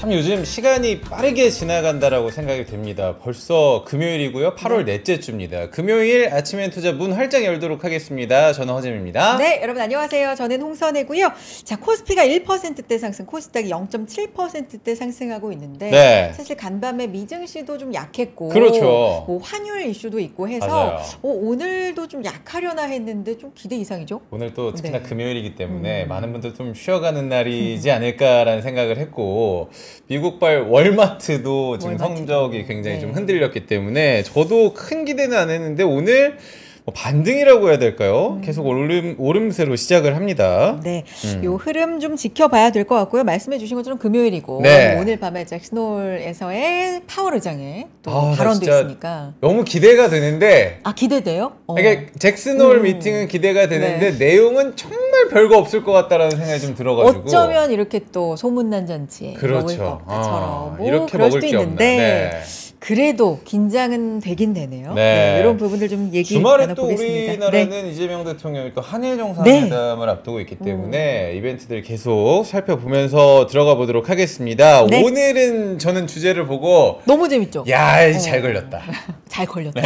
참 요즘 시간이 빠르게 지나간다라고 생각이 됩니다. 벌써 금요일이고요. 8월 넷째 주입니다. 금요일 아침엔 투자 문 활짝 열도록 하겠습니다. 저는 허잼입니다. 네, 여러분 안녕하세요. 저는 홍선혜고요. 자, 코스피가 1%대 상승, 코스닥이 0.7%대 상승하고 있는데 네. 사실 간밤에 미증시도 좀 약했고 그렇죠. 뭐 환율 이슈도 있고 해서 맞아요. 오늘도 좀 약하려나 했는데 좀 기대 이상이죠? 오늘 또 특히나 네. 금요일이기 때문에 많은 분들 좀 쉬어가는 날이지 않을까라는 생각을 했고 미국발 월마트도 지금 월마트. 성적이 굉장히 네. 좀 흔들렸기 때문에 저도 큰 기대는 안 했는데 오늘 뭐 반등이라고 해야 될까요? 계속 오름세로 시작을 합니다. 네, 요 흐름 좀 지켜봐야 될 것 같고요. 말씀해 주신 것처럼 금요일이고 네. 오늘 밤에 잭슨홀에서의 파월 의장의 또 아, 나 발언도 진짜 있으니까 너무 기대가 되는데 아 기대돼요? 그러니까 잭슨홀 미팅은 기대가 되는데 내용은 정말 별거 없을 것 같다라는 생각이 좀 들어가지고 어쩌면 이렇게 또 소문난 잔치에 그렇죠. 먹을 것처럼 뭐 이렇게 그럴 먹을 수도 게 있는데 없나. 네. 그래도 긴장은 되긴 되네요. 네. 이런 부분들 좀 얘기 주말에 또 나눠보겠습니다. 우리나라는 이재명 대통령이 또 한일 정상회담을 앞두고 있기 때문에 이벤트들 계속 살펴보면서 들어가 보도록 하겠습니다. 네. 오늘은 저는 주제를 보고 너무 재밌죠? 야, 잘 걸렸다. 잘 걸렸다.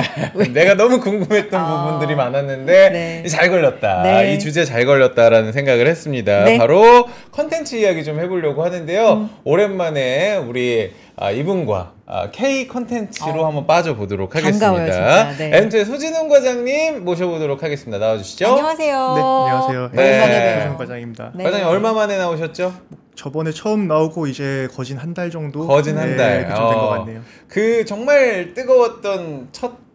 내가 너무 궁금했던 부분들이 많았는데 네. 잘 걸렸다. 네. 이 주제 잘 걸렸다라는 생각을 했습니다. 네. 바로 컨텐츠 이야기 좀 해보려고 하는데요. 오랜만에 우리 이분과 K 컨텐츠로 한번 빠져보도록 하겠습니다. 반가워요, 진짜. 네. 엔트의 소진훈 과장님 모셔보도록 하겠습니다. 나와주시죠. 안녕하세요. 네, 안녕하세요. 네. 오랜만에 봬요. 소준 과장입니다. 네. 과장님 얼마 만에 나오셨죠? 저번에 처음 나오고 이제 거진 한 달 정도 거진 한 달. 그쯤 된 것 같네요. 그 정말 뜨거웠던 첫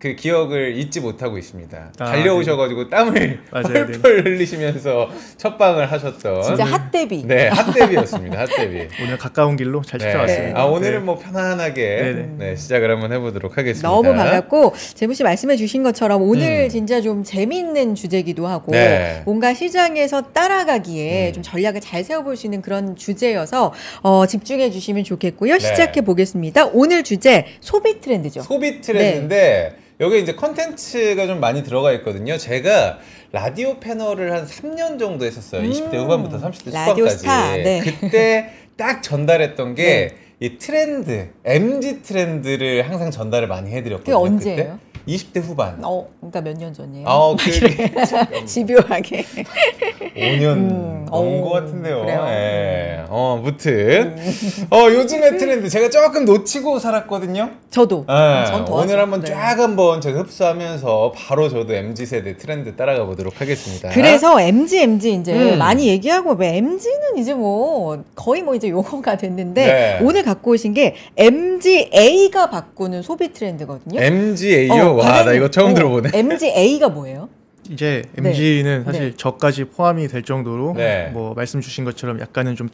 그 기억을 잊지 못하고 있습니다. 달려오셔가지고 땀을 맞아요, 펄펄 흘리시면서 첫방을 하셨던 진짜 핫데뷔. 네, 핫데뷔였습니다. 핫데뷔. 오늘 가까운 길로 잘 찾아왔습니다. 오늘은 뭐 편안하게 네네. 시작을 한번 해보도록 하겠습니다. 너무 반갑고 재무 씨 말씀해 주신 것처럼 오늘 진짜 좀 재미있는 주제기도 하고 네. 뭔가 시장에서 따라가기에 좀 전략을 잘 세워볼 수 있는 그런 주제여서 집중해 주시면 좋겠고요. 시작해 보겠습니다. 오늘 주제 소비 트렌드죠. 소비 트렌드인데 여기 이제 컨텐츠가 좀 많이 들어가 있거든요. 제가 라디오 패널을 한 3년 정도 했었어요. 20대 후반부터 30대 라디오 초반까지. 스타, 네. 그때 딱 전달했던 게 이 트렌드, MZ 트렌드를 항상 전달을 많이 해드렸거든요. 그게 언제예요? 그때? 20대 후반. 그러니까 몇 년 전이에요. 집요하게. 5년 넘은 것 같은데요. 그래요? 예. 무튼 요즘의 트렌드 제가 조금 놓치고 살았거든요. 저도. 전 더 오늘 하죠. 한번 쫙 한번 제가 흡수하면서 바로 저도 MZ 세대 트렌드 따라가 보도록 하겠습니다. 그래서 MZ 이제 많이 얘기하고 왜 MZ는 이제 뭐 거의 뭐 이제 용어가 됐는데 오늘 갖고 오신 게 MZA가 바꾸는 소비 트렌드거든요. MZA요? 와, 나 이거 처음 들어보네. MZA가 뭐예요? 이제 MG는 사실 네. 저까지 포함이 될 정도로 뭐 말씀 주신 것처럼 약간은 좀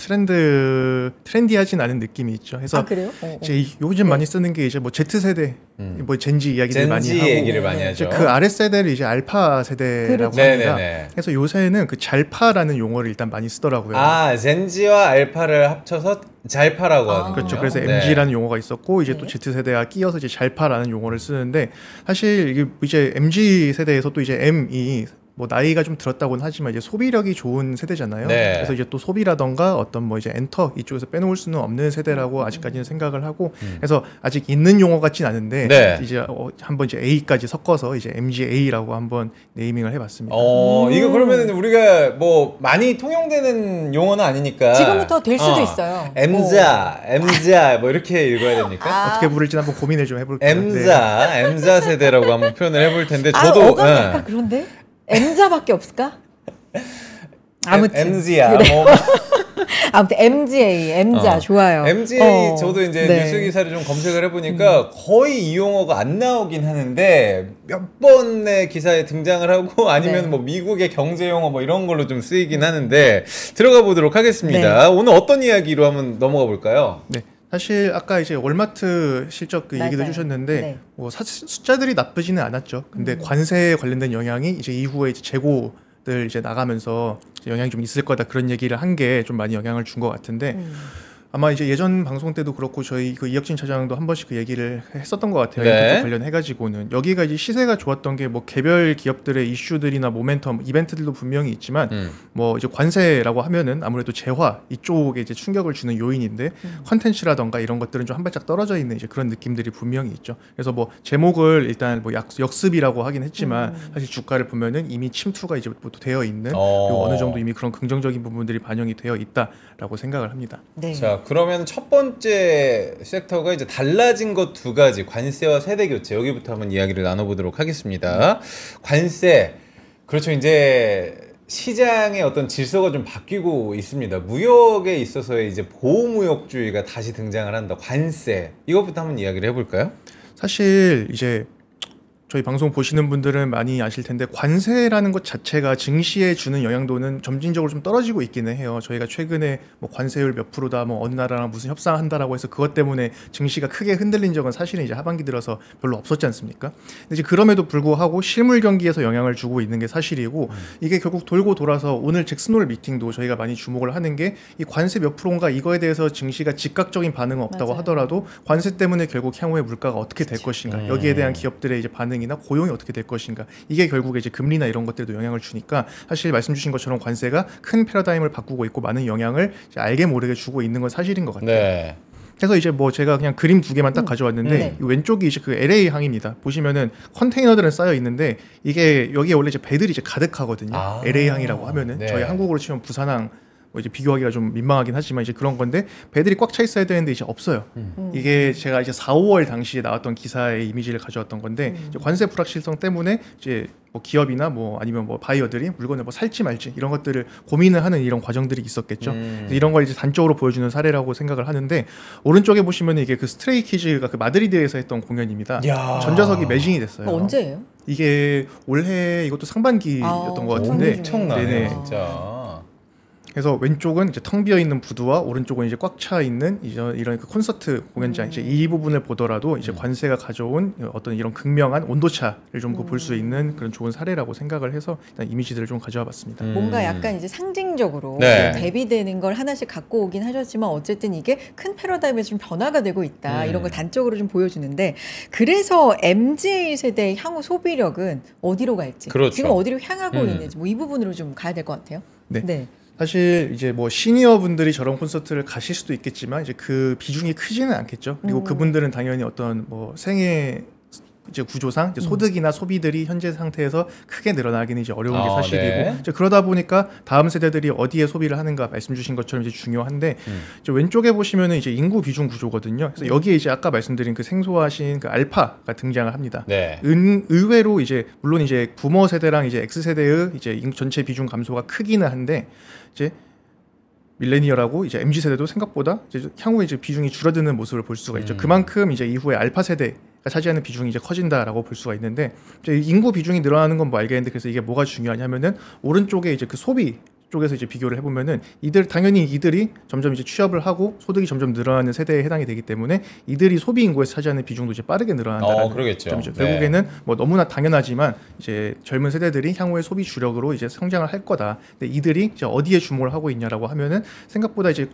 트렌디하진 않은 느낌이 있죠. 그래서 그래요? 이제 요즘 많이 쓰는 게 이제 뭐 Z 세대, 뭐 젠지 이야기들 많이 하고 얘기를 많이 하죠. 그 아래 세대를 이제 알파 세대라고 합니다. 그래서 요새는 그 잘파라는 용어를 일단 많이 쓰더라고요. 젠지와 알파를 합쳐서 잘파라고 하는 그렇죠. 그래서 MG라는 용어가 있었고 이제 또 Z 세대와 끼어서 이제 잘파라는 용어를 쓰는데 사실 이게 이제 MG 세대에서 또 이제 M이 뭐 나이가 좀 들었다고는 하지만 이제 소비력이 좋은 세대잖아요. 그래서 이제 또 소비라던가 어떤 뭐 이제 엔터 이쪽에서 빼놓을 수는 없는 세대라고 아직까지는 생각을 하고 그래서 아직 있는 용어 같진 않은데 이제 한번 이제 A까지 섞어서 이제 MGA라고 한번 네이밍을 해봤습니다. 이거 그러면 우리가 뭐 많이 통용되는 용어는 아니니까 지금부터 될 수도 있어요. MZA 뭐 이렇게 읽어야 됩니까? 어떻게 부를지 한번 고민을 좀 해볼게요. MZA 세대라고 한번 표현을 해볼 텐데 저도 어감이 약간 그런데? M자밖에 없을까? 아무튼 MZ야. 아무튼 MGA, M자 좋아요. MGA 저도 이제 뉴스 기사를 좀 검색을 해보니까 거의 이 용어가 안 나오긴 하는데 몇 번의 기사에 등장을 하고 아니면 뭐 미국의 경제 용어 뭐 이런 걸로 좀 쓰이긴 하는데 들어가 보도록 하겠습니다. 오늘 어떤 이야기로 한번 넘어가 볼까요? 네. 사실 아까 이제 월마트 실적 그 얘기도 해주셨는데 뭐 숫자들이 나쁘지는 않았죠. 근데 관세에 관련된 영향이 이제 이후에 이제 재고들 이제 나가면서 이제 영향이 좀 있을 거다 그런 얘기를 한 게 좀 많이 영향을 준 것 같은데 아마 이제 예전 방송 때도 그렇고 저희 그 이혁진 차장도 한 번씩 그 얘기를 했었던 것 같아요. 네. 관련해가지고는 여기가 이제 시세가 좋았던 게 뭐 개별 기업들의 이슈들이나 모멘텀, 이벤트들도 분명히 있지만 뭐 이제 관세라고 하면은 아무래도 재화 이쪽에 이제 충격을 주는 요인인데 컨텐츠라던가 이런 것들은 좀 한 발짝 떨어져 있는 이제 그런 느낌들이 분명히 있죠. 그래서 뭐 제목을 일단 뭐 역습이라고 하긴 했지만 사실 주가를 보면은 이미 침투가 이제 또 되어 있는 그리고 어느 정도 이미 그런 긍정적인 부분들이 반영이 되어 있다라고 생각을 합니다. 네. 자, 그러면 첫 번째 섹터가 이제 달라진 것 두 가지, 관세와 세대 교체. 여기부터 한번 이야기를 나눠보도록 하겠습니다. 관세, 그렇죠. 이제 시장의 어떤 질서가 좀 바뀌고 있습니다. 무역에 있어서의 이제 보호무역주의가 다시 등장을 한다. 관세, 이것부터 한번 이야기를 해볼까요? 사실 이제 저희 방송 보시는 분들은 많이 아실 텐데 관세라는 것 자체가 증시에 주는 영향도는 점진적으로 좀 떨어지고 있기는 해요. 저희가 최근에 뭐 관세율 몇 프로다, 뭐 어느 나라랑 무슨 협상한다라고 해서 그것 때문에 증시가 크게 흔들린 적은 사실은 이제 하반기 들어서 별로 없었지 않습니까? 근데 이제 그럼에도 불구하고 실물 경기에서 영향을 주고 있는 게 사실이고 이게 결국 돌고 돌아서 오늘 잭슨홀 미팅도 저희가 많이 주목을 하는 게 이 관세 몇 프로인가 이거에 대해서 증시가 즉각적인 반응은 없다고 맞아요. 하더라도 관세 때문에 결국 향후에 물가가 어떻게 될 것인가 여기에 대한 기업들의 이제 반응이나 고용이 어떻게 될 것인가 이게 결국에 이제 금리나 이런 것들도 영향을 주니까 사실 말씀 주신 것처럼 관세가 큰 패러다임을 바꾸고 있고 많은 영향을 이제 알게 모르게 주고 있는 건 사실인 것 같아요. 네. 그래서 이제 뭐 제가 그냥 그림 두 개만 딱 가져왔는데 네. 이 왼쪽이 이제 그 LA 항입니다. 보시면은 컨테이너들은 쌓여 있는데 이게 여기에 원래 이제 배들이 이제 가득하거든요. 아. LA 항이라고 하면은 네. 저희 한국으로 치면 부산항 뭐 이제 비교하기가 좀 민망하긴 하지만 이제 그런 건데 배들이 꽉 차 있어야 되는데 이제 없어요. 이게 제가 이제 4, 5월 당시에 나왔던 기사의 이미지를 가져왔던 건데 이제 관세 불확실성 때문에 이제 뭐 기업이나 뭐 아니면 뭐 바이어들이 물건을 뭐 살지 말지 이런 것들을 고민을 하는 이런 과정들이 있었겠죠. 그래서 이런 걸 이제 단적으로 보여주는 사례라고 생각을 하는데 오른쪽에 보시면 이게 그 스트레이키즈가 그 마드리드에서 했던 공연입니다. 야. 전좌석이 매진이 됐어요. 언제예요? 이게 올해 이것도 상반기였던 것 같은데 엄청나네요, 네네. 진짜. 그래서 왼쪽은 이제 텅 비어 있는 부두와 오른쪽은 이제 꽉 차 있는 이런 그 콘서트 공연장 이제 이 부분을 보더라도 이제 관세가 가져온 어떤 이런 극명한 온도차를 좀 볼 수 있는 그런 좋은 사례라고 생각을 해서 일단 이미지들을 좀 가져와봤습니다. 뭔가 약간 이제 상징적으로 네. 대비되는 걸 하나씩 갖고 오긴 하셨지만 어쨌든 이게 큰 패러다임에서 좀 변화가 되고 있다 이런 걸 단적으로 좀 보여주는데 그래서 MZ 세대의 향후 소비력은 어디로 갈지 그렇죠. 지금 어디로 향하고 있는지 뭐 이 부분으로 좀 가야 될 것 같아요. 네. 사실 이제 뭐 시니어 분들이 저런 콘서트를 가실 수도 있겠지만 이제 그 비중이 크지는 않겠죠. 그리고 그분들은 당연히 어떤 뭐 생애 이제 구조상 이제 소득이나 소비들이 현재 상태에서 크게 늘어나기는 이제 어려운 게 사실이고 네. 이제 그러다 보니까 다음 세대들이 어디에 소비를 하는가 말씀 주신 것처럼 이제 중요한데 이제 왼쪽에 보시면은 이제 인구 비중 구조거든요. 그래서 여기에 이제 아까 말씀드린 그 생소하신 그 알파가 등장을 합니다. 네. 의외로 이제 물론 이제 부모 세대랑 이제 X 세대의 이제 전체 비중 감소가 크기는 한데 이제 밀레니얼하고 이제 MZ 세대도 생각보다 이제 향후에 이제 비중이 줄어드는 모습을 볼 수가 있죠. 그만큼 이제 이후에 알파 세대가 차지하는 비중이 이제 커진다라고 볼 수가 있는데 이제 인구 비중이 늘어나는 건 뭐 알겠는데 그래서 이게 뭐가 중요하냐면은 오른쪽에 이제 그 소비 쪽에서 이제 비교를 해보면은 당연히 이들이 점점 이제 취업을 하고 소득이 점점 늘어나는 세대에 해당이 되기 때문에 이들이 소비 인구에서 차지하는 비중도 이제 빠르게 늘어난다는 그러겠죠. 점이죠. 네. 결국에는 뭐 너무나 당연하지만 이제 젊은 세대들이 향후에 소비 주력으로 이제 성장을 할 거다. 근데 이들이 이제 어디에 주목을 하고 있냐라고 하면은 생각보다 이제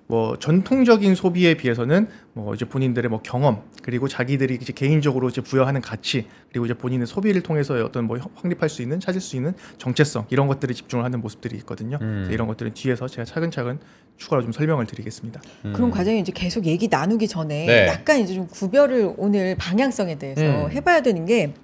뭐 전통적인 소비에 비해서는 뭐 이제 본인들의 뭐 경험 그리고 자기들이 이제 개인적으로 이제 부여하는 가치 그리고 이제 본인의 소비를 통해서 어떤 뭐 확립할 수 있는 찾을 수 있는 정체성 이런 것들에 집중을 하는 모습들이 있거든요. 그래서 이런 것들은 뒤에서 제가 차근차근 추가로 좀 설명을 드리겠습니다. 그런 과정에 이제 계속 얘기 나누기 전에 네. 약간 이제 좀 구별을 오늘 방향성에 대해서 해봐야 되는 게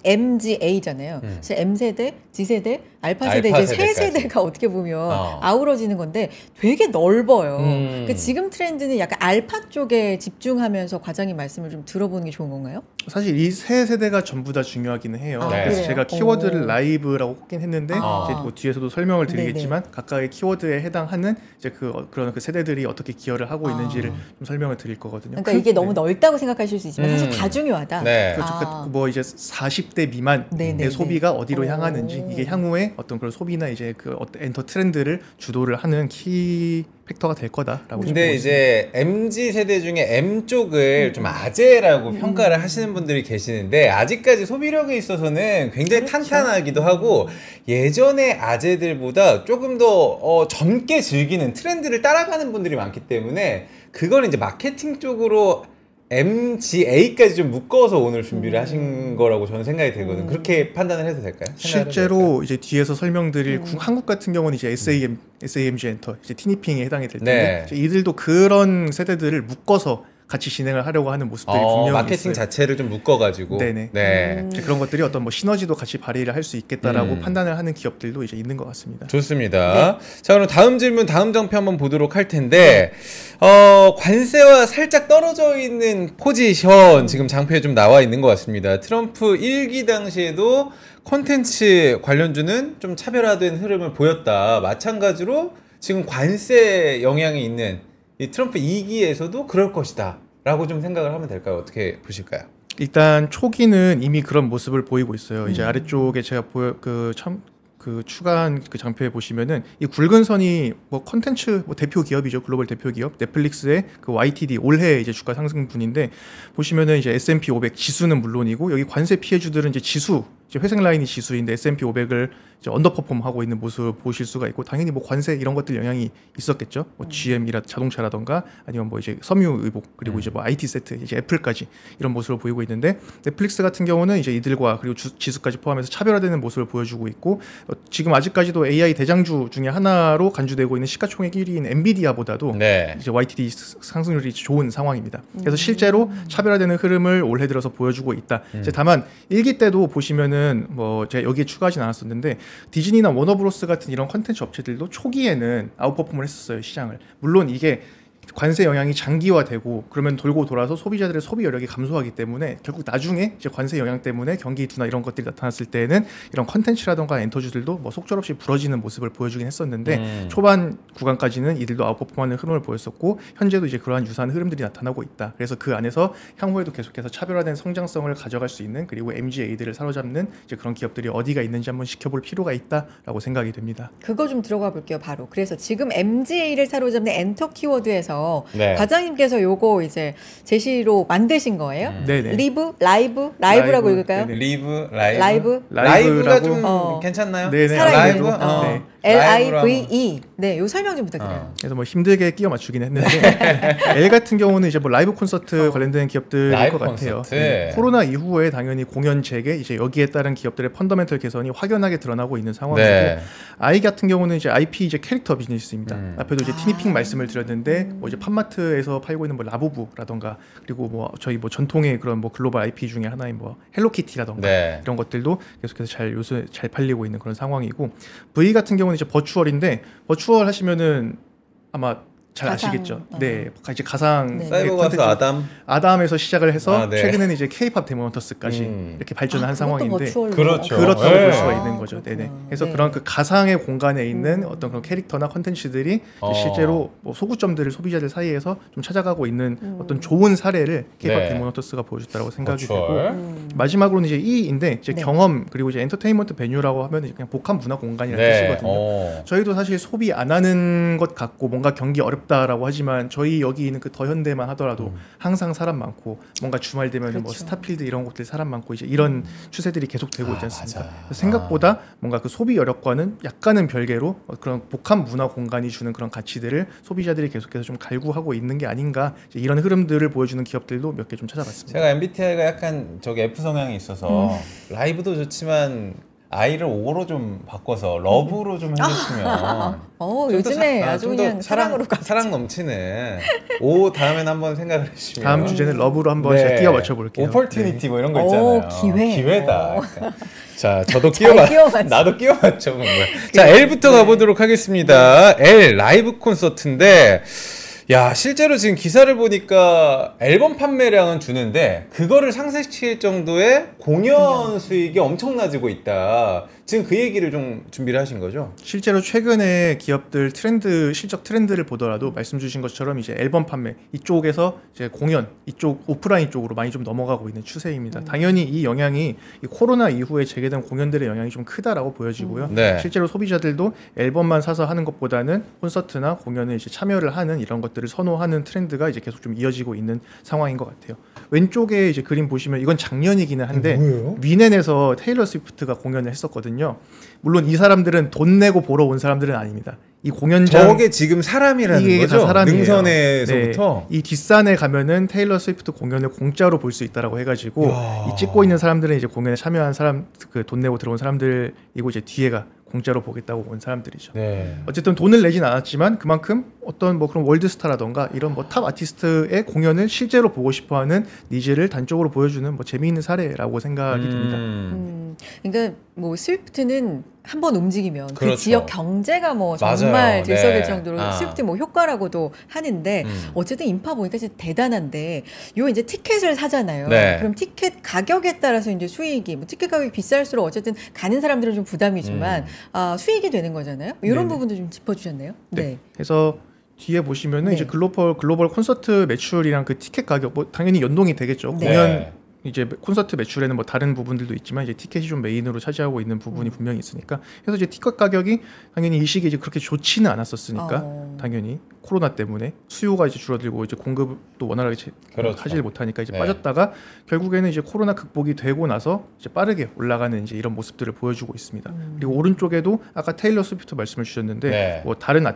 MGA잖아요. 그래서 M세대, G세대, 알파세대 알파 이제 세 세대까지. 세대가 어떻게 보면 아우러지는 건데 되게 넓어요. 그러니까 지금 트렌드는 약간 알파 쪽에 집중하면서 과장님 말씀을 좀 들어보는 게 좋은 건가요? 사실 이 세 세대가 전부 다 중요하기는 해요. 아, 그래서 그래요? 제가 키워드를 오. 라이브라고 꼽긴 했는데 이제 뭐 뒤에서도 설명을 드리겠지만 각각의 키워드에 해당하는 이제 그런 그 세대들이 어떻게 기여를 하고 있는지를 좀 설명을 드릴 거거든요. 그러니까 이게 너무 넓다고 생각하실 수 있지만 사실 다 중요하다. 네. 그렇죠. 뭐 이제 40대 미만의 네네네. 소비가 어디로 향하는지 이게 향후에 어떤 그런 소비나 이제 그 어떤 엔터 트렌드를 주도를 하는 키 팩터가 될 거다라고. 근데 이제 MZ 세대 중에 M 쪽을 좀 아재라고 평가를 하시는 분들이 계시는데 아직까지 소비력에 있어서는 굉장히 탄탄하기도 하고 예전의 아재들보다 조금 더 젊게 즐기는 트렌드를 따라가는 분들이 많기 때문에 그걸 이제 마케팅 쪽으로 MGA까지 좀 묶어서 오늘 준비를 하신 거라고 저는 생각이 되거든요. 그렇게 판단을 해도 될까요? 실제로 이제 뒤에서 설명드릴 한국 같은 경우는 이제 SAMG 엔터, 이제 티니핑에 해당이 될 텐데 이들도 그런 세대들을 묶어서 같이 진행을 하려고 하는 모습들이 분명히 마케팅 있어요. 자체를 좀 묶어가지고. 네네. 그런 것들이 어떤 뭐 시너지도 같이 발휘를 할 수 있겠다라고 판단을 하는 기업들도 이제 있는 것 같습니다. 좋습니다. 자, 그럼 다음 질문, 다음 장표 한번 보도록 할 텐데, 관세와 살짝 떨어져 있는 포지션 지금 장표에 좀 나와 있는 것 같습니다. 트럼프 1기 당시에도 콘텐츠 관련주는 좀 차별화된 흐름을 보였다. 마찬가지로 지금 관세 영향이 있는 이 트럼프 2기에서도 그럴 것이다 라고 좀 생각을 하면 될까요? 어떻게 보실까요? 일단 초기는 이미 그런 모습을 보이고 있어요. 이제 아래쪽에 제가 추가한 그 장표에 보시면은 이 굵은 선이 뭐 컨텐츠 뭐 대표 기업이죠. 글로벌 대표 기업 넷플릭스의 그 YTD 올해 이제 주가 상승분인데 보시면은 이제 S&P 500 지수는 물론이고 여기 관세 피해주들은 이제 지수 이제 회색 라인이 지수인데 S&P 500을 이제 언더퍼폼하고 있는 모습을 보실 수가 있고 당연히 뭐 관세 이런 것들 영향이 있었겠죠. 뭐 GM이라 자동차라던가 아니면 뭐 이제 섬유의복 그리고 이제 뭐 IT 세트 이제 애플까지 이런 모습을 보이고 있는데 넷플릭스 같은 경우는 이제 이들과 그리고 지수까지 포함해서 차별화되는 모습을 보여주고 있고 지금 아직까지도 AI 대장주 중에 하나로 간주되고 있는 시가총액 1위인 엔비디아보다도 이제 YTD 상승률이 좋은 상황입니다. 그래서 실제로 차별화되는 흐름을 올해 들어서 보여주고 있다. 이제 다만 1기 때도 보시면은 뭐 제가 여기에 추가하진 않았었는데 디즈니나 워너브로스 같은 이런 컨텐츠 업체들도 초기에는 아웃퍼폼을 했었어요, 시장을. 물론 이게 관세 영향이 장기화되고 그러면 돌고 돌아서 소비자들의 소비 여력이 감소하기 때문에 결국 나중에 이제 관세 영향 때문에 경기 둔화 이런 것들이 나타났을 때에는 이런 컨텐츠라던가 엔터주들도 뭐 속절없이 부러지는 모습을 보여주긴 했었는데 초반 구간까지는 이들도 아웃퍼폼하는 흐름을 보였었고 현재도 이제 그러한 유사한 흐름들이 나타나고 있다. 그래서 그 안에서 향후에도 계속해서 차별화된 성장성을 가져갈 수 있는 그리고 MGA들을 사로잡는 이제 그런 기업들이 어디가 있는지 한번 지켜볼 필요가 있다라고 생각이 됩니다. 그거 좀 들어가 볼게요. 바로 그래서 지금 MGA를 사로잡는 엔터 키워드에서 과장님께서 요거 이제 제시로 만드신 거예요? 네네. 라이브라고 읽을까요? 라이브가 좀 괜찮나요? 네네. 라이브? LIVE. 네, 요 설명 좀 부탁드려요. 그래서 뭐 힘들게 끼워 맞추긴 했는데 L 같은 경우는 이제 뭐 라이브 콘서트 관련된 기업들일 것 같아요. 코로나 이후에 당연히 공연 재개 이제 여기에 따른 기업들의 펀더멘털 개선이 확연하게 드러나고 있는 상황이고 I 같은 경우는 이제 IP 이제 캐릭터 비즈니스입니다. 앞에도 이제 티니핑 말씀을 드렸는데 뭐 이제 팝마트에서 팔고 있는 뭐 라부부라던가 그리고 뭐 저희 뭐 전통의 그런 뭐 글로벌 IP 중에 하나인 뭐 헬로키티라던가 이런 것들도 계속해서 요새 잘 팔리고 있는 그런 상황이고 V 같은 경우는 이제 버추얼인데 버추얼 하시면은 아마 잘 아시겠죠. 네, 이제 가상 사이버 가수 아담에서 시작을 해서 최근에는 이제 K-팝 데모헌터스까지 이렇게 발전한 그렇게 볼 수가 있는 거죠. 네네. 그래서 그런 그 가상의 공간에 있는 어떤 그런 캐릭터나 컨텐츠들이 실제로 뭐 소구점들을 소비자들 사이에서 좀 찾아가고 있는 어떤 좋은 사례를 K-팝 데모헌터스가 보여줬다고 생각이 되고 마지막으로는 이제 E인데 이제 경험 그리고 이제 엔터테인먼트 베뉴라고 하면 그냥 복합 문화 공간이라는 뜻이거든요. 저희도 사실 소비 안 하는 것 같고 뭔가 경기 어렵다라고 하지만 저희 여기 있는 그 더현대만 하더라도 항상 사람 많고 뭔가 주말 되면 뭐 스타필드 이런 곳들 사람 많고 이제 이런 추세들이 계속 되고 있지 않습니까? 생각보다 뭔가 그 소비 여력과는 약간은 별개로 그런 복합 문화 공간이 주는 그런 가치들을 소비자들이 계속해서 좀 갈구하고 있는 게 아닌가 이제 이런 흐름들을 보여주는 기업들도 몇 개 좀 찾아봤습니다. 제가 MBTI가 약간 저기 F 성향이 있어서 라이브도 좋지만 I를 O로 좀 바꿔서 러브로 좀 해주시면 요즘에 아주 그냥 사랑 넘치는 O 다음에는 한번 생각을 해주시면 다음 주제는 러브로 한번 제가 끼워 맞춰볼게요. 오퍼튜니티 뭐 이런 거 있잖아요. 기회다. 자, 저도 나도 끼워 맞춰본 거예요. 자, L부터 가보도록 하겠습니다. L 라이브 콘서트인데 야, 실제로 지금 기사를 보니까 앨범 판매량은 주는데 그거를 상쇄시킬 정도의 공연 수익이 엄청나지고 있다. 지금 그 얘기를 좀 준비를 하신 거죠? 실제로 최근에 기업들 실적 트렌드를 보더라도 말씀 주신 것처럼 이제 앨범 판매 이쪽에서 이제 공연 이쪽 오프라인 쪽으로 많이 좀 넘어가고 있는 추세입니다. 당연히 이 영향이 이 코로나 이후에 재개된 공연들의 영향이 좀 크다라고 보여지고요. 네. 실제로 소비자들도 앨범만 사서 하는 것보다는 콘서트나 공연에 이제 참여를 하는 이런 것들을 선호하는 트렌드가 이제 계속 좀 이어지고 있는 상황인 것 같아요. 왼쪽에 이제 그림 보시면 이건 작년이기는 한데 위넨에서 테일러 스위프트가 공연을 했었거든요. 물론 이 사람들은 돈 내고 보러 온 사람들은 아닙니다. 이 공연장 저게 지금 사람이라는 이게 거죠? 다 사람이에요. 능선에서부터 네. 이 뒷산에 가면은 테일러 스위프트 공연을 공짜로 볼 수 있다라고 해가지고 이 찍고 있는 사람들은 이제 공연에 참여한 사람 그 돈 내고 들어온 사람들이고 이제 뒤에가 공짜로 보겠다고 온 사람들이죠. 네. 어쨌든 돈을 내진 않았지만 그만큼 어떤 뭐 그런 월드스타라던가 이런 뭐 탑 아티스트의 공연을 실제로 보고 싶어하는 니즈를 단적으로 보여주는 뭐 재미있는 사례라고 생각이 듭니다. 그러니까 뭐 스위프트는 한번 움직이면 그렇죠. 그 지역 경제가 뭐 맞아요. 정말 들썩일 네. 정도로 스위프트 뭐 효과라고도 하는데 어쨌든 인파 보니까 진짜 대단한데 요 이제 티켓을 사잖아요. 네. 그럼 티켓 가격에 따라서 이제 수익이 뭐 티켓 가격이 비쌀수록 어쨌든 가는 사람들은 좀 부담이지만 수익이 되는 거잖아요. 이런 네네. 부분도 좀 짚어주셨네요. 네. 그래서 뒤에 보시면은 네. 이제 글로벌 콘서트 매출이랑 그 티켓 가격 뭐 당연히 연동이 되겠죠. 네. 공연 이제 콘서트 매출에는 뭐 다른 부분들도 있지만 이제 티켓이 좀 메인으로 차지하고 있는 부분이 분명히 있으니까 그래서 이제 티켓 가격이 당연히 이 시기에 이제 그렇게 좋지는 않았었으니까 당연히 코로나 때문에 수요가 이제 줄어들고 이제 공급도 원활하게 그렇죠. 하질 못하니까 이제 네. 빠졌다가 결국에는 이제 코로나 극복이 되고 나서 이제 빠르게 올라가는 이제 이런 모습들을 보여주고 있습니다. 그리고 오른쪽에도 아까 테일러 스위프트 말씀을 주셨는데 네. 뭐 다른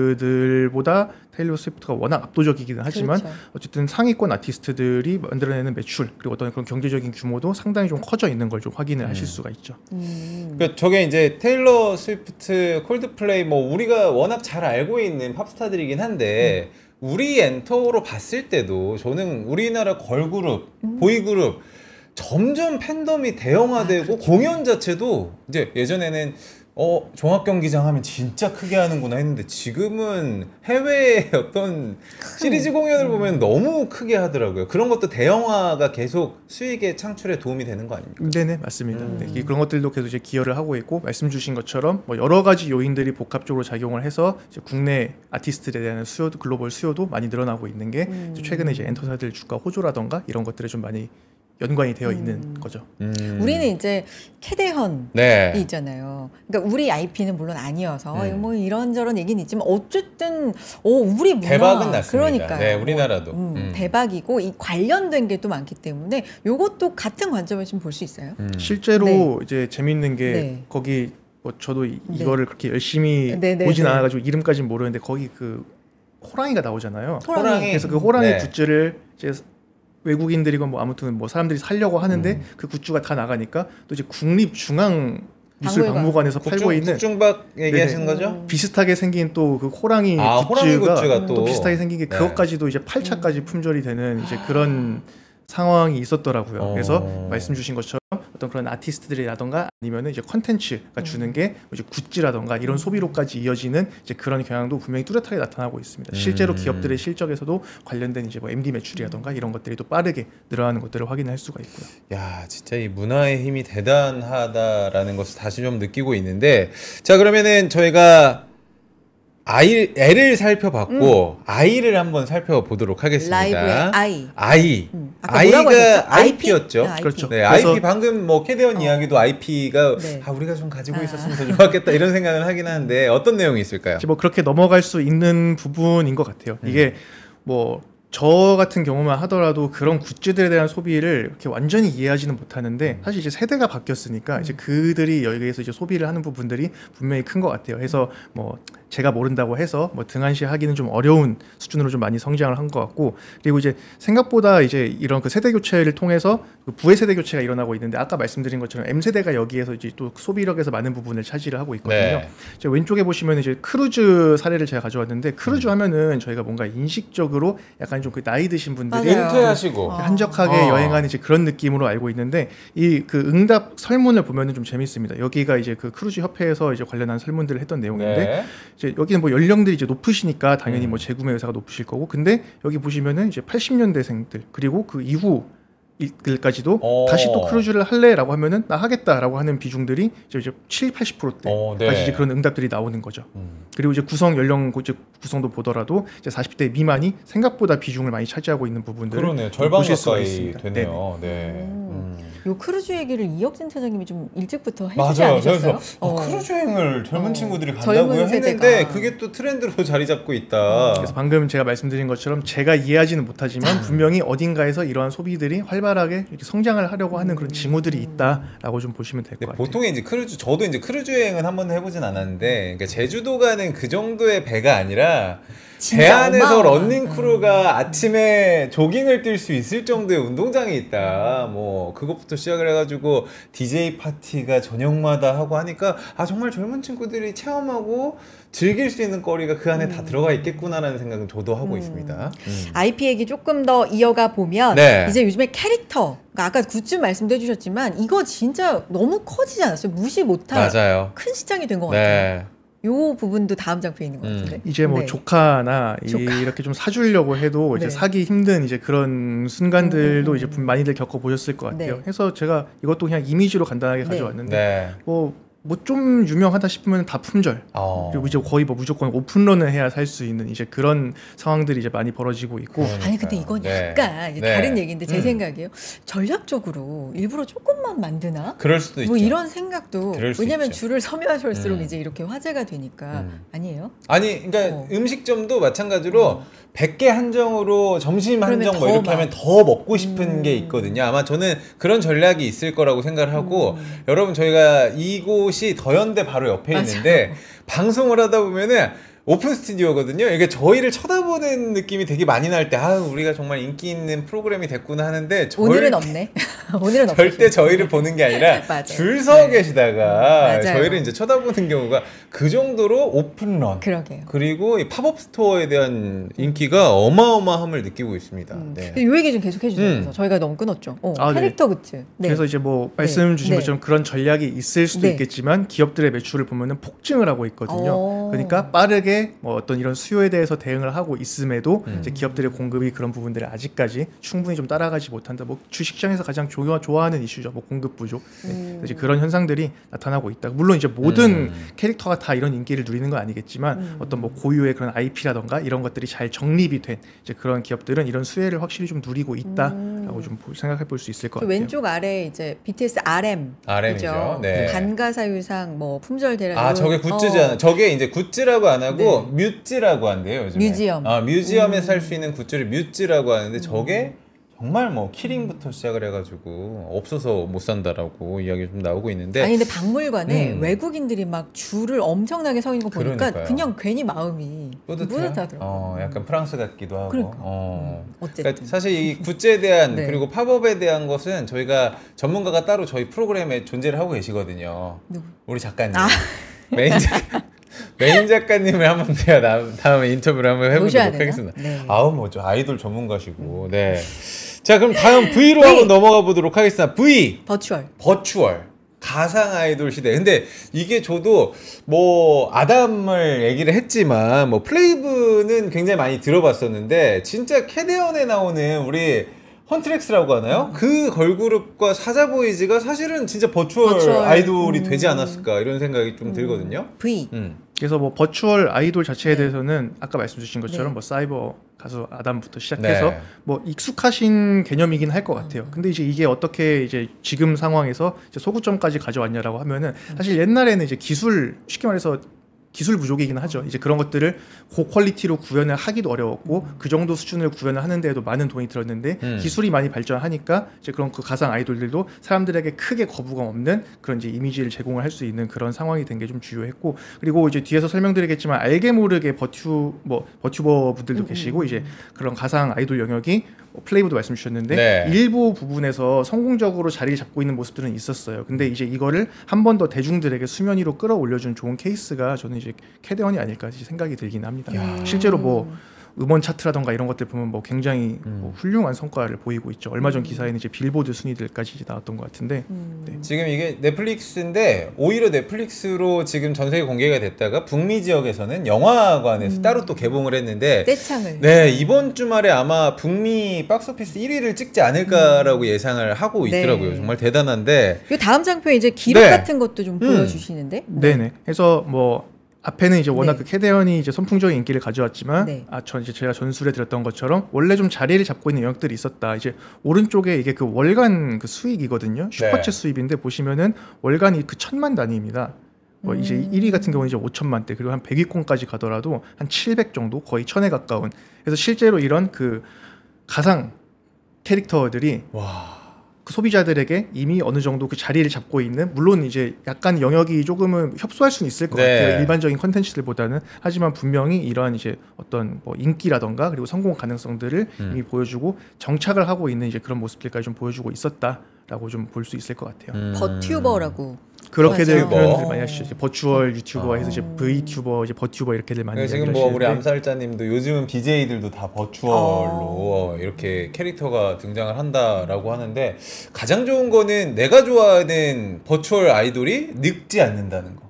아티스트들보다 테일러 스위프트가 워낙 압도적이기는 하지만 그렇죠. 어쨌든 상위권 아티스트들이 만들어내는 매출 그리고 어떤 그런 경제적인 규모도 상당히 좀 커져 있는 걸 좀 확인을 하실 수가 있죠. 그러니까 저게 이제 테일러 스위프트, 콜드플레이 뭐 우리가 워낙 잘 알고 있는 팝스타들이긴 한데 우리 엔터로 봤을 때도 저는 우리나라 걸그룹, 보이그룹 점점 팬덤이 대형화되고 그렇죠. 공연 자체도 이제 예전에는 종합경기장 하면 진짜 크게 하는구나 했는데 지금은 해외의 어떤 시리즈 공연을 보면 너무 크게 하더라고요. 그런 것도 대형화가 계속 수익의 창출에 도움이 되는 거 아닙니까? 네네 맞습니다. 네, 그런 것들도 계속 이제 기여를 하고 있고 말씀 주신 것처럼 뭐 여러 가지 요인들이 복합적으로 작용을 해서 이제 국내 아티스트에 대한 수요도 글로벌 수요도 많이 늘어나고 있는 게 이제 최근에 이제 엔터사들 주가 호조라던가 이런 것들에 좀 많이 연관이 되어 있는 거죠. 우리는 이제 캐대현이 네. 있잖아요. 그러니까 우리 IP는 물론 아니어서 음. 이런저런 얘기는 있지만 어쨌든 우리 문화 대박은 났습니다. 그러니까요. 네, 우리나라도. 대박이고 이 관련된 게 또 많기 때문에 요것도 같은 관점에서 좀 볼 수 있어요. 실제로 네. 이제 재밌는 게 네. 거기 뭐 저도 네. 이거를 그렇게 열심히 네, 네, 보진 네. 않아가지고 이름까지는 모르는데 거기 그 호랑이가 나오잖아요. 호랑이. 그래서 그 호랑이 네. 굿즈를 이제 외국인들이건 뭐 아무튼 뭐 사람들이 살려고 하는데 그 굿즈가 다 나가니까 또 이제 국립중앙미술박물관에서 팔고 있는 국중박 얘기하시는 네네. 거죠? 비슷하게 생긴 또 그 호랑이 호랑이 굿즈가 또 또 비슷하게 생긴 게 네. 그것까지도 이제 8차까지 품절이 되는 이제 그런 상황이 있었더라고요. 그래서 말씀 주신 것처럼 어떤 그런 아티스트들이라던가 아니면은 이제 컨텐츠가 주는 게 이제 굿즈라던가 이런 소비로까지 이어지는 이제 그런 경향도 분명히 뚜렷하게 나타나고 있습니다. 실제로 기업들의 실적에서도 관련된 이제 뭐 MD 매출이라던가 이런 것들이 또 빠르게 늘어나는 것들을 확인할 수가 있고요. 야, 진짜 이 문화의 힘이 대단하다라는 것을 다시 좀 느끼고 있는데, 자, 그러면은 저희가 애를 살펴봤고 아이를 한번 살펴보도록 하겠습니다. 라이브의 아이. 아까 뭐라고 하셨죠? 아이가 IP였죠. IP. 그렇죠. 네, 그래서- IP 방금 뭐 캐대원 이야기도 IP가 네. 우리가 좀 가지고 있었으면 더 좋았겠다 이런 생각을 하긴 하는데 어떤 내용이 있을까요? 이제 뭐 그렇게 넘어갈 수 있는 부분인 것 같아요. 이게 뭐 저 같은 경우만 하더라도 그런 굿즈들에 대한 소비를 이렇게 완전히 이해하지는 못하는데 사실 이제 세대가 바뀌었으니까 이제 그들이 여기에서 이제 소비를 하는 부분들이 분명히 큰 것 같아요. 해서 뭐 제가 모른다고 해서 뭐 등한시하기는 좀 어려운 수준으로 좀 많이 성장을 한 것 같고 그리고 이제 생각보다 이제 이런 그 세대 교체를 통해서 그 부의 세대 교체가 일어나고 있는데 아까 말씀드린 것처럼 M 세대가 여기에서 이제 또 소비력에서 많은 부분을 차지를 하고 있거든요. 네. 이제 왼쪽에 보시면 이제 크루즈 사례를 제가 가져왔는데 크루즈 하면은 저희가 뭔가 인식적으로 약간 좀 그 나이 드신 분들이 맞아요. 은퇴하시고 한적하게 여행하는 이제 그런 느낌으로 알고 있는데 이 그 응답 설문을 보면은 좀 재밌습니다. 여기가 이제 그 크루즈 협회에서 이제 관련한 설문들을 했던 내용인데 네. 이제 여기는 뭐 연령들이 이제 높으시니까 당연히 뭐 재구매 의사가 높으실 거고 근데 여기 보시면은 이제 80년대생들 그리고 그 이후 들까지도 다시 또 크루즈를 할래라고 하면은 나 하겠다라고 하는 비중들이 이제 70-80%대 다시 이제 그런 응답들이 나오는 거죠. 그리고 이제 구성 연령 구성도 보더라도 이제 40대 미만이 생각보다 비중을 많이 차지하고 있는 부분들을 그러네요. 절반 보실 수가 가까이 있습니다. 되네요. 네. 요 크루즈 얘기를 이혁진 차장님이 좀 일찍부터 해주지 맞아요. 않으셨어요? 그래서 크루즈 여행을 젊은 친구들이 간다고 젊은 했는데 세대가. 그게 또 트렌드로 자리 잡고 있다. 그래서 방금 제가 말씀드린 것처럼 제가 이해하지는 못하지만 분명히 어딘가에서 이러한 소비들이 활발하게 이렇게 성장을 하려고 하는 그런 징후들이 있다라고 좀 보시면 될 것 같아요. 보통 이제 저도 이제 크루즈 여행은 한 번도 해보진 않았는데, 그러니까 제주도 가는 그 정도의 배가 아니라 배 안에서 런닝 크루가 아침에 조깅을 뛸 수 있을 정도의 운동장이 있다. 뭐 그것부터 시작을 해가지고 DJ 파티가 저녁마다 하고 하니까 정말 젊은 친구들이 체험하고 즐길 수 있는 거리가 그 안에 다 들어가 있겠구나라는 생각은 저도 하고 있습니다. IP 얘기 조금 더 이어가 보면 네. 이제 요즘에 캐릭터, 그러니까 아까 굿즈 말씀도 해주셨지만 이거 진짜 너무 커지지 않았어요? 무시 못할 맞아요. 큰 시장이 된 것 같아요. 네. 요 부분도 다음 장표에 있는 것 같은데. 이제 뭐 네. 조카나 조카. 이렇게 좀 사주려고 해도 이제 네. 사기 힘든 이제 그런 순간들도 이제 많이들 겪어 보셨을 것 같아요. 네. 그래서 제가 이것도 그냥 이미지로 간단하게 가져왔는데 네. 뭐 좀 유명하다 싶으면 다 품절. 그리고 이제 거의 뭐 무조건 오픈런을 해야 살 수 있는 이제 그런 상황들이 이제 많이 벌어지고 있고. 아니 근데 이건 네. 약간 이제 네. 다른 얘기인데 제 생각이에요. 전략적으로 일부러 조금만 만드나? 그럴 수도 뭐 있죠. 이런 생각도 그럴 수 왜냐면 있죠. 줄을 서면 설수록 이제 이렇게 화제가 되니까 아니에요? 아니 그러니까 음식점도 마찬가지로 100개 한정으로 점심 그러면 한정 뭐 더 이렇게 하면 더 먹고 싶은 게 있거든요. 아마 저는 그런 전략이 있을 거라고 생각을 하고 여러분 저희가 이곳이 더현대 바로 옆에 있는데 방송을 하다 보면은 오픈 스튜디오거든요. 이게 저희를 쳐다보는 느낌이 되게 많이 날 때 우리가 정말 인기 있는 프로그램이 됐구나 하는데 오늘은 없네. 오늘은 없어. 절대 저희를 보는 게 아니라 맞아요. 줄 서 계시다가 맞아요. 저희를 이제 쳐다보는 경우가 그 정도로 오픈런 그러게요. 그리고 이 팝업 스토어에 대한 인기가 어마어마함을 느끼고 있습니다. 네. 요 얘기 좀 계속 해주세요. 그래서 저희가 너무 끊었죠. 캐릭터 굿즈. 네. 그래서 이제 뭐 말씀 주신 네. 것처럼 그런 전략이 있을 수도 네. 있겠지만 기업들의 매출을 보면은 폭증을 하고 있거든요. 그러니까 빠르게 뭐 어떤 이런 수요에 대해서 대응을 하고 있음에도 이제 기업들의 공급이 그런 부분들을 아직까지 충분히 좀 따라가지 못한다. 뭐 주식시장에서 가장 좋아하는 이슈죠. 뭐 공급 부족. 이제 그런 현상들이 나타나고 있다. 물론 이제 모든 캐릭터가 다 이런 인기를 누리는 건 아니겠지만 어떤 뭐 고유의 그런 IP라던가 이런 것들이 잘 정립이 된 이제 그런 기업들은 이런 수혜를 확실히 좀 누리고 있다라고 좀 생각해 볼 수 있을 것 그 같아요. 왼쪽 아래 이제 BTS RM. RM이죠. 네. 반가사유상 뭐 품절 대란. 저게 굿즈잖아. 저게 이제 굿즈라고 안 하고 뮤즈라고 한대요. 요즘에. 뮤지엄. 뮤지엄에서 살 수 있는 굿즈를 뮤즈라고 하는데 저게 정말 뭐 키링부터 시작을 해가지고 없어서 못 산다라고 이야기 좀 나오고 있는데 아니 근데 박물관에 외국인들이 막 줄을 엄청나게 서 있는 거 보니까 그러니까요. 그냥 괜히 마음이 뿌듯하더라고요. 뿌듯하더라고요. 약간 프랑스 같기도 하고. 그러니까. 어쨌든. 그러니까 사실 이 굿즈에 대한 네. 그리고 팝업에 대한 것은 저희가 전문가가 따로 저희 프로그램에 존재를 하고 계시거든요. 누구? 우리 작가님. 메인 작가님을 한번 제가 다음에 인터뷰를 한번 모셔야 해보도록 되나? 하겠습니다. 네. 뭐죠 아이돌 전문가시고. 네. 자 그럼 다음 V로 한번 넘어가 보도록 하겠습니다. V. 버추얼. 가상 아이돌 시대. 근데 이게 저도 뭐 아담을 얘기를 했지만 뭐 플레이브는 굉장히 많이 들어봤었는데 진짜 캐대언에 나오는 우리 헌트렉스라고 하나요? 그 걸그룹과 사자보이즈가 사실은 진짜 버추얼 아이돌이 되지 않았을까 이런 생각이 좀 들거든요. V. 그래서 뭐 버추얼 아이돌 자체에 대해서는 아까 말씀 주신 것처럼 뭐 사이버 가수 아담부터 시작해서 뭐 익숙하신 개념이긴 할 것 같아요. 근데 이제 이게 어떻게 이제 지금 상황에서 이제 소구점까지 가져왔냐라고 하면은 사실 옛날에는 이제 기술 쉽게 말해서 기술 부족이긴 하죠. 이제 그런 것들을 고퀄리티로 구현을 하기도 어려웠고 그 정도 수준을 구현을 하는데도 많은 돈이 들었는데 기술이 많이 발전하니까 이제 그런 그 가상 아이돌들도 사람들에게 크게 거부감 없는 그런 이제 이미지를 제공을 할 수 있는 그런 상황이 된 게 좀 주요했고 그리고 이제 뒤에서 설명드리겠지만 알게 모르게 버튜버 분들도 계시고 이제 그런 가상 아이돌 영역이 플레이브도 말씀 주셨는데 일부 부분에서 성공적으로 자리를 잡고 있는 모습들은 있었어요. 근데 이제 이거를 한 번 더 대중들에게 수면 위로 끌어올려준 좋은 케이스가 저는 이제 캐대언이 아닐까 생각이 들긴 합니다. 실제로 뭐 음원 차트라던가 이런 것들 보면 뭐 굉장히 뭐 훌륭한 성과를 보이고 있죠. 얼마 전 기사에는 이제 빌보드 순위들까지 이제 나왔던 것 같은데 네. 지금 이게 넷플릭스인데 오히려 넷플릭스로 지금 전 세계 공개가 됐다가 북미 지역에서는 영화관에서 따로 또 개봉을 했는데 떼창을 네 이번 주말에 아마 북미 박스오피스 1위를 찍지 않을까라고 예상을 하고 있더라고요. 네. 정말 대단한데 이 다음 장편 이제 기록 네. 같은 것도 좀 보여주시는데 네네. 해서 뭐 앞에는 이제 워낙 네. 그 캐대언이 이제 선풍적인 인기를 가져왔지만 네. 이제 제가 전술에 들었던 것처럼 원래 좀 자리를 잡고 있는 영역들이 있었다. 이제 오른쪽에 이게 그 월간 그 수익이거든요. 슈퍼챗 수입인데 보시면은 월간이 그 1,000만 단위입니다. 뭐 이제 1위 같은 경우는 이제 5천만대 그리고 한 100위권까지 가더라도 한 700 정도 거의 1000에 가까운. 그래서 실제로 이런 그 가상 캐릭터들이 그 소비자들에게 이미 어느 정도 그 자리를 잡고 있는 물론 이제 약간 영역이 조금은 협소할 수는 있을 것 네. 같아요. 일반적인 컨텐츠들보다는 하지만 분명히 이러한 이제 어떤 뭐 인기라던가 그리고 성공 가능성들을 이미 보여주고 정착을 하고 있는 이제 그런 모습들까지 좀 보여주고 있었다라고 좀 볼 수 있을 것 같아요. 버튜버라고 그렇게들 맞아요. 표현을 많이 하시죠. 이제 버추얼 유튜버 해서 이제 V튜버, 이제 버튜버 이렇게들 많이 지금 이야기를 뭐 우리 하시는데 암살자님도 요즘은 BJ들도 다 버추얼로 이렇게 캐릭터가 등장을 한다라고 하는데 가장 좋은 거는 내가 좋아하는 버추얼 아이돌이 늙지 않는다는 거.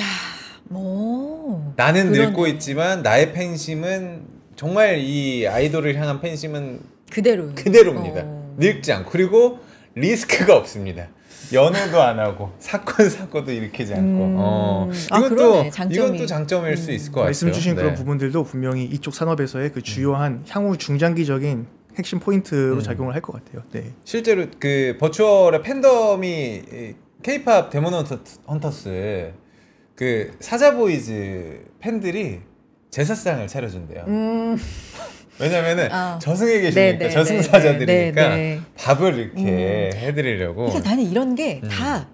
야, 뭐 나는 그러네. 늙고 있지만 나의 팬심은 정말 이 아이돌을 향한 팬심은 그대로입니다. 늙지 않고 그리고 리스크가 없습니다. 연애도 안 하고 사건도 일으키지 않고 이건 또 장점일 수 있을 것 같아요. 말씀 주신 그런 부분들도 분명히 이쪽 산업에서의 그 주요한 향후 중장기적인 핵심 포인트로 작용을 할 것 같아요. 네. 실제로 그 버추얼의 팬덤이 K-팝 데몬 헌터스 그 사자보이즈 팬들이 제사상을 차려준대요. 왜냐면은 저승에 계시니까 저승사자들이니까 밥을 이렇게 해드리려고. 그러니까 나는 이런 게 다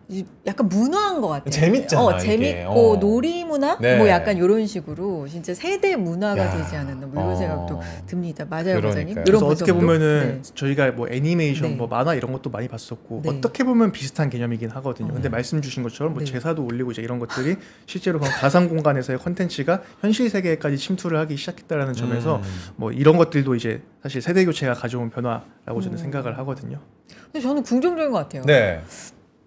약간 문화인 것 같아요. 재밌잖아. 재밌고 놀이 문화 뭐 약간 이런 식으로 진짜 세대 문화가 되지 않았나 뭐 이런 생각도 듭니다. 맞아요, 과장님. 그래서 어떻게 보면은 저희가 뭐 애니메이션, 뭐 만화 이런 것도 많이 봤었고 어떻게 보면 비슷한 개념이긴 하거든요. 근데 말씀 주신 것처럼 뭐 제사도 올리고 이제 이런 것들이 실제로 가상 공간에서의 콘텐츠가 현실 세계까지 침투를 하기 시작했다라는 점에서 뭐 이런 것들도 이제 사실 세대 교체가 가져온 변화라고 저는 생각을 하거든요. 근데 저는 긍정적인 것 같아요. 네.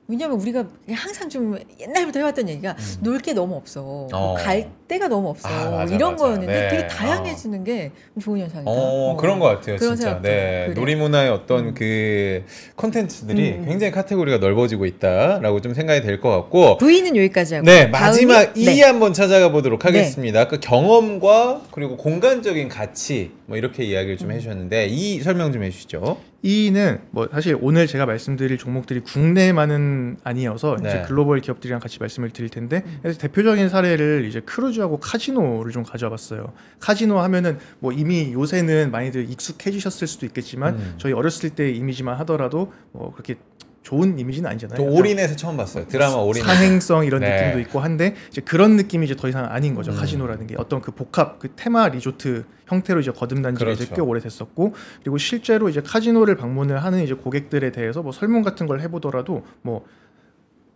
왜냐면 우리가 항상 좀 옛날부터 해왔던 얘기가 놀 게 너무 없어. 갈 데가 너무 없어. 맞아, 이런 맞아. 거였는데 되게 다양해지는 게 좋은 현상이다. 그런 것 같아요. 그런 진짜. 그래요. 놀이문화의 어떤 그 콘텐츠들이 굉장히 카테고리가 넓어지고 있다라고 좀 생각이 될 것 같고 V는 여기까지 하고 마지막 E 한번 찾아가 보도록 하겠습니다. 그 경험과 그리고 공간적인 가치 뭐 이렇게 이야기를 좀 해주셨는데 E 설명 좀 해주시죠. E는 뭐 사실 오늘 제가 말씀드릴 종목들이 국내만은 아니어서 이제 글로벌 기업들이랑 같이 말씀을 드릴 텐데 그래서 대표적인 사례를 이제 크루즈하고 카지노를 좀 가져와봤어요. 카지노 하면은 뭐 이미 요새는 많이들 익숙해지셨을 수도 있겠지만 저희 어렸을 때 이미지만 하더라도 뭐 그렇게 좋은 이미지는 아니잖아요. 저 올인해서 처음 봤어요. 드라마 올인. 상행성 이런 느낌도 있고 한데 이제 그런 느낌이 이제 더 이상 아닌 거죠. 카지노라는 게 어떤 그 복합 그 테마 리조트 형태로 이제 거듭난 지가 이제 꽤 오래됐었고 그리고 실제로 이제 카지노를 방문을 하는 이제 고객들에 대해서 뭐 설문 같은 걸 해보더라도 뭐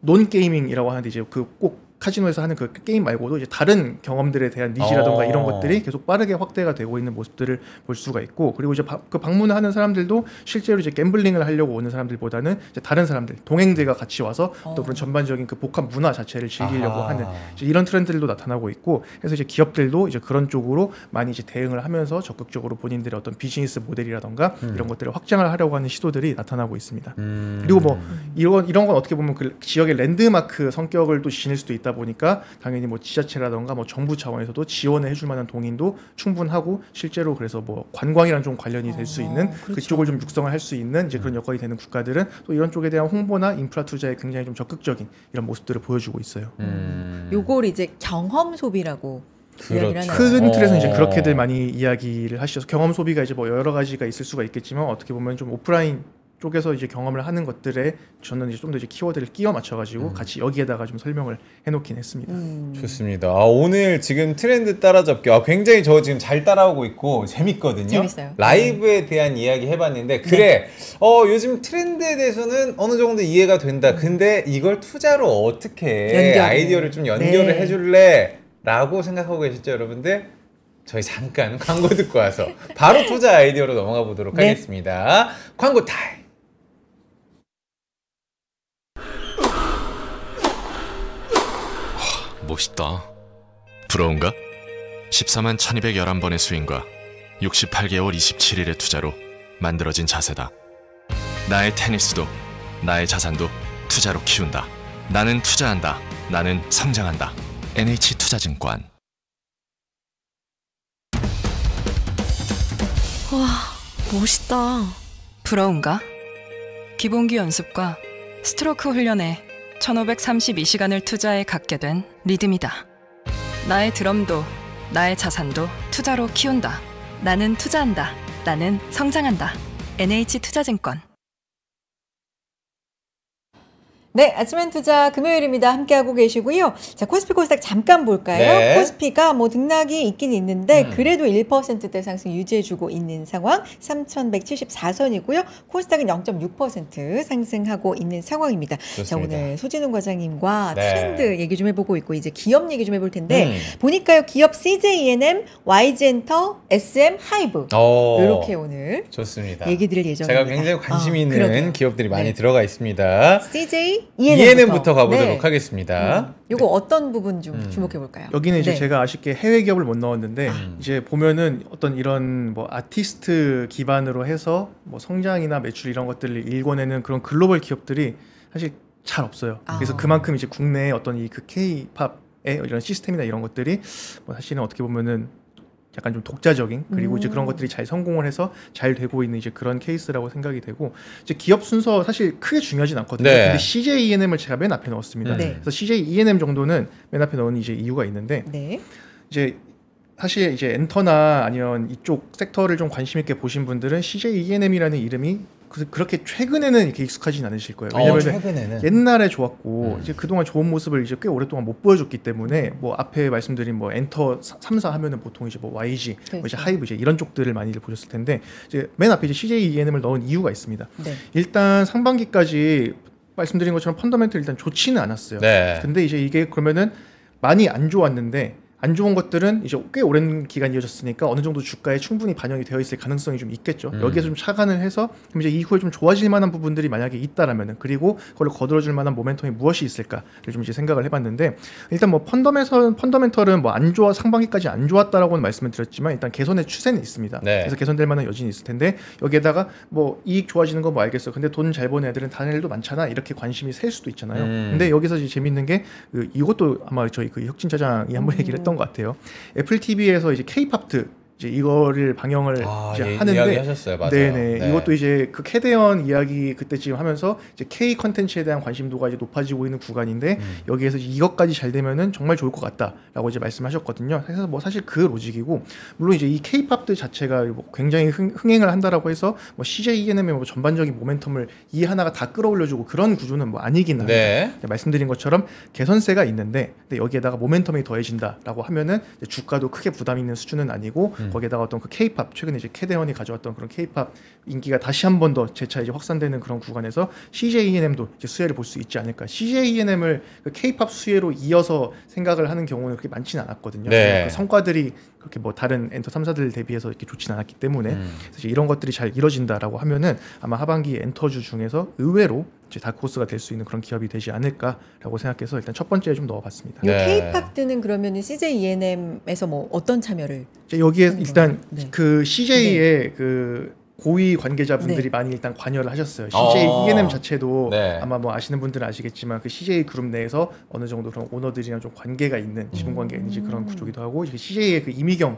논 게이밍이라고 하는데 이제 그 꼭 카지노에서 하는 그 게임 말고도 이제 다른 경험들에 대한 니즈라던가 이런 것들이 계속 빠르게 확대가 되고 있는 모습들을 볼 수가 있고 그리고 이제 그 방문을 하는 사람들도 실제로 이제 갬블링을 하려고 오는 사람들보다는 이제 다른 사람들 동행들과 같이 와서 또 그런 전반적인 그 복합 문화 자체를 즐기려고 하는 이제 이런 트렌드들도 나타나고 있고 그래서 이제 기업들도 이제 그런 쪽으로 많이 이제 대응을 하면서 적극적으로 본인들의 어떤 비즈니스 모델이라던가 이런 것들을 확장을 하려고 하는 시도들이 나타나고 있습니다. 그리고 뭐 이런 건 어떻게 보면 그 지역의 랜드마크 성격을 또 지닐 수도 있다 보니까 당연히 뭐 지자체라던가 뭐 정부 차원에서도 지원을 해줄 만한 동인도 충분하고 실제로 그래서 뭐 관광이랑 좀 관련이 될 수 있는 그쪽을 좀 육성을 할 수 있는 이제 그런 여건이 되는 국가들은 또 이런 쪽에 대한 홍보나 인프라 투자에 굉장히 좀 적극적인 이런 모습들을 보여주고 있어요. 요걸 이제 경험 소비라고 이야기를 하나요? 큰 틀에서 이제 그렇게들 많이 이야기를 하셔서 경험 소비가 이제 뭐 여러 가지가 있을 수가 있겠지만 어떻게 보면 좀 오프라인 쪽에서 이제 경험을 하는 것들에 저는 이제 좀 더 이제 키워드를 끼워 맞춰가지고 같이 여기에다가 좀 설명을 해놓긴 했습니다. 좋습니다. 오늘 지금 트렌드 따라잡기 굉장히 저 지금 잘 따라오고 있고 재밌거든요. 재밌어요. 라이브에 대한 이야기 해봤는데 그래 요즘 트렌드에 대해서는 어느 정도 이해가 된다. 근데 이걸 투자로 어떻게 아이디어를 좀 연결을 해줄래? 라고 생각하고 계시죠 여러분들? 저희 잠깐 광고 듣고 와서 바로 투자 아이디어로 넘어가 보도록 네. 하겠습니다. 광고 타임. 멋있다. 부러운가? 14만 1211번의 스윙과 68개월 27일의 투자로 만들어진 자세다. 나의 테니스도 나의 자산도 투자로 키운다. 나는 투자한다. 나는 성장한다. NH투자증권. 와, 멋있다. 부러운가? 기본기 연습과 스트로크 훈련에 1532시간을 투자해 갖게 된 리듬이다. 나의 드럼도 나의 자산도 투자로 키운다. 나는 투자한다. 나는 성장한다. NH투자증권. 네, 아침엔 투자 금요일입니다. 함께하고 계시고요. 자, 코스피 코스닥 잠깐 볼까요? 네. 코스피가 뭐 등락이 있긴 있는데 그래도 1%대 상승 유지해주고 있는 상황 3,174선이고요. 코스닥은 0.6% 상승하고 있는 상황입니다. 자, 좋습니다. 오늘 소진웅 과장님과 네. 트렌드 얘기 좀 해보고 있고 이제 기업 얘기 좀 해볼 텐데 보니까요. 기업 CJ YG엔터, SM 하이브 이렇게 오늘 좋습니다. 얘기 드릴 예정입니다. 제가 굉장히 관심이 있는 그러게요. 기업들이 많이 네. 들어가 있습니다. CJ ENM부터 가보도록 네. 하겠습니다. 요거 어떤 부분 좀 주목해 볼까요? 여기는 이제 네. 제가 아쉽게 해외 기업을 못 넣었는데 이제 보면은 어떤 이런 뭐 아티스트 기반으로 해서 뭐 성장이나 매출 이런 것들을 일궈내는 그런 글로벌 기업들이 사실 잘 없어요. 그래서 그만큼 이제 국내에 어떤 이 그 K-팝의 이런 시스템이나 이런 것들이 뭐 사실은 어떻게 보면은 약간 좀 독자적인 그리고 이제 그런 것들이 잘 성공을 해서 잘 되고 있는 이제 그런 케이스라고 생각이 되고 이제 기업 순서 사실 크게 중요하진 않거든요. 네. 근데 CJ E&M을 제가 맨 앞에 넣었습니다. 네. 그래서 CJ E&M 정도는 맨 앞에 넣은 이제 이유가 있는데 네. 이제 사실 이제 엔터나 아니면 이쪽 섹터를 좀 관심 있게 보신 분들은 CJ E&M이라는 이름이 그렇게 최근에는 이렇게 익숙하진 않으실 거예요. 왜냐면 최근에는 옛날에 좋았고 이제 그동안 좋은 모습을 이제 꽤 오랫동안 못 보여줬기 때문에 뭐 앞에 말씀드린 뭐 엔터 3사 하면은 보통 이제 뭐 YG, 뭐 이제 그렇죠. 하이브 이제 이런 쪽들을 많이들 보셨을 텐데 이제 맨 앞에 이제 CJ E&M을 넣은 이유가 있습니다. 네. 일단 상반기까지 말씀드린 것처럼 펀더멘털 일단 좋지는 않았어요. 네. 근데 이제 이게 그러면은 많이 안 좋았는데 안 좋은 것들은 이제 꽤 오랜 기간 이어졌으니까 어느 정도 주가에 충분히 반영이 되어 있을 가능성이 좀 있겠죠. 여기에서 좀 차관을 해서 그럼 이제 이후에 좀 좋아질 만한 부분들이 만약에 있다라면은 그리고 그걸 거들어줄 만한 모멘텀이 무엇이 있을까를 좀 이제 생각을 해봤는데 일단 뭐 펀더멘털은 뭐 안 좋아 상반기까지 안 좋았다라고는 말씀을 드렸지만 일단 개선의 추세는 있습니다. 네. 그래서 개선될 만한 여진이 있을 텐데 여기에다가 뭐 이익 좋아지는 건 뭐 알겠어. 근데 돈 잘 버는 애들은 다른 애들도 많잖아. 이렇게 관심이 셀 수도 있잖아요. 근데 여기서 이제 재밌는 게 이것도 아마 저희 그 혁진 차장이 한번 얘기를 했던 것 같아요. 애플 TV에서 이제 K-팝트 이제 이거를 방영을 이제 하는데 이야기하셨어요, 맞아요. 네네. 네. 이것도 이제 그 캐대언 이야기 그때쯤 하면서 이제 K 컨텐츠에 대한 관심도가 이제 높아지고 있는 구간인데 여기에서 이것까지 잘 되면은 정말 좋을 것 같다라고 이제 말씀하셨거든요. 그래서 뭐 사실 그 로직이고 물론 이제 이 K-팝들 자체가 뭐 굉장히 흥행을 한다라고 해서 뭐 CJ E&M의 뭐 전반적인 모멘텀을 이 하나가 다 끌어올려주고 그런 구조는 뭐 아니긴 합니다. 네. 말씀드린 것처럼 개선세가 있는데 근데 여기에다가 모멘텀이 더해진다라고 하면은 이제 주가도 크게 부담 있는 수준은 아니고 거기에다가 어떤 그 K-팝 최근에 이제 캐대언이 가져왔던 그런 K-팝 인기가 다시 한 번 더 재차 이제 확산되는 그런 구간에서 CJ E&M도 이제 수혜를 볼 수 있지 않을까. CJ E&M을 그 K-팝 수혜로 이어서 생각을 하는 경우는 그렇게 많지는 않았거든요. 네. 그 성과들이 그렇게 뭐 다른 엔터 3사들 대비해서 이렇게 좋지는 않았기 때문에 그래서 이런 것들이 잘 이뤄진다라고 하면은 아마 하반기 엔터주 중에서 의외로 이제 다크호스가 될 수 있는 그런 기업이 되지 않을까라고 생각해서 일단 첫 번째에 좀 넣어봤습니다. 요 네. K-팝드는 그러면 CJ E&M에서 뭐 어떤 참여를? 이제 여기에 일단 네. 그 CJ의 그 고위 관계자분들이 네. 많이 일단 관여를 하셨어요. CJ E&M 자체도 네. 아마 뭐 아시는 분들은 아시겠지만 그 CJ 그룹 내에서 어느 정도 그런 오너들이랑 좀 관계가 있는 지분 관계가 있는지 그런 구조기도 하고 이제 CJ의 그 이미경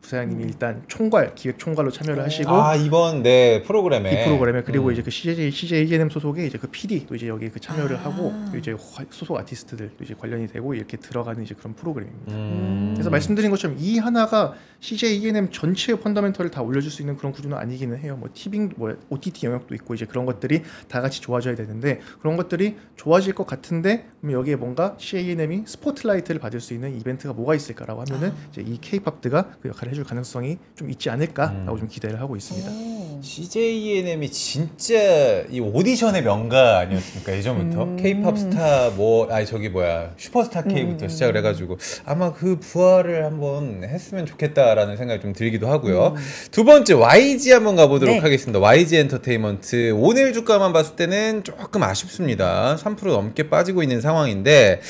부사장님이 일단 총괄 기획 총괄로 참여를 하시고 이번 프로그램에 이 프로그램에 그리고 이제 그 CJ E&M 소속의 이제 그 PD도 이제 여기 그 참여를 하고 또 이제 소속 아티스트들도 이제 관련이 되고 이렇게 들어가는 이제 그런 프로그램입니다. 그래서 말씀드린 것처럼 이 하나가 CJ E&M 전체의 펀더멘털을 다 올려줄 수 있는 그런 구조는 아니기는 해요. 뭐 티빙, 뭐 OTT 영역도 있고 이제 그런 것들이 다 같이 좋아져야 되는데 그런 것들이 좋아질 것 같은데 그럼 여기에 뭔가 CJ E&M이 스포트라이트를 받을 수 있는 이벤트가 뭐가 있을까라고 하면은 이제 이 K-팝드가 그 역할을 해줄 가능성이 좀 있지 않을까라고 좀 기대를 하고 있습니다. CJENM이 진짜 이 오디션의 명가 아니었습니까? 예전부터 K-팝 스타 슈퍼스타 K부터 시작을 해가지고 아마 그 부활을 한번 했으면 좋겠다라는 생각이 좀 들기도 하고요. 두 번째 YG 한번 가보도록 하겠습니다. YG 엔터테인먼트 오늘 주가만 봤을 때는 조금 아쉽습니다. 3% 넘게 빠지고 있는 상황인데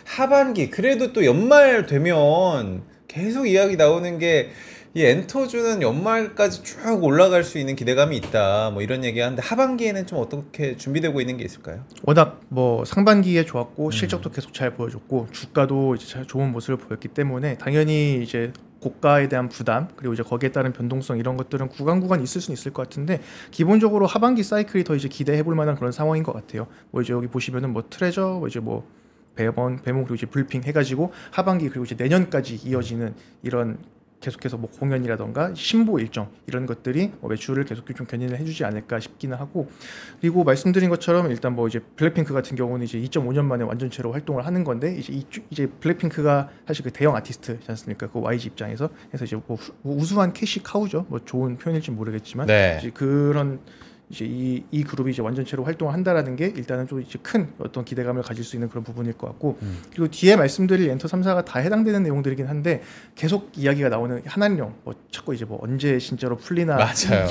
하반기 그래도 또 연말 되면 계속 이야기 나오는 게 이 엔터주는 연말까지 쭉 올라갈 수 있는 기대감이 있다. 뭐 이런 얘기하는데 하반기에는 좀 어떻게 준비되고 있는 게 있을까요? 워낙 뭐 상반기에 좋았고 실적도 계속 잘 보여줬고 주가도 이제 잘 좋은 모습을 보였기 때문에 당연히 이제 고가에 대한 부담 그리고 이제 거기에 따른 변동성 이런 것들은 구간 있을 수는 있을 것 같은데 기본적으로 하반기 사이클이 더 이제 기대해볼 만한 그런 상황인 것 같아요. 뭐 이제 여기 보시면은 뭐 트레저 뭐 이제 뭐 배번 배모 그리고 이제 불핑 해가지고 하반기 그리고 이제 내년까지 이어지는 이런 계속해서 뭐 공연이라던가 신보 일정 이런 것들이 뭐 매출을 계속 좀 견인을 해주지 않을까 싶기는 하고 그리고 말씀드린 것처럼 일단 뭐 이제 블랙핑크 같은 경우는 이제 2.5년 만에 완전체로 활동을 하는 건데 이제 블랙핑크가 사실 그 대형 아티스트지 않습니까? 그 YG 입장에서 그래서 이제 뭐 우수한 캐시 카우죠. 뭐 좋은 표현일지 모르겠지만 이제 그런 이제 이 그룹이 이제 완전체로 활동을 한다라는 게 일단은 좀 이제 큰 어떤 기대감을 가질 수 있는 그런 부분일 것 같고 그리고 뒤에 말씀드릴 엔터 3사가 다 해당되는 내용들이긴 한데 계속 이야기가 나오는 한한령 뭐 자꾸 이제 뭐 언제 진짜로 풀리나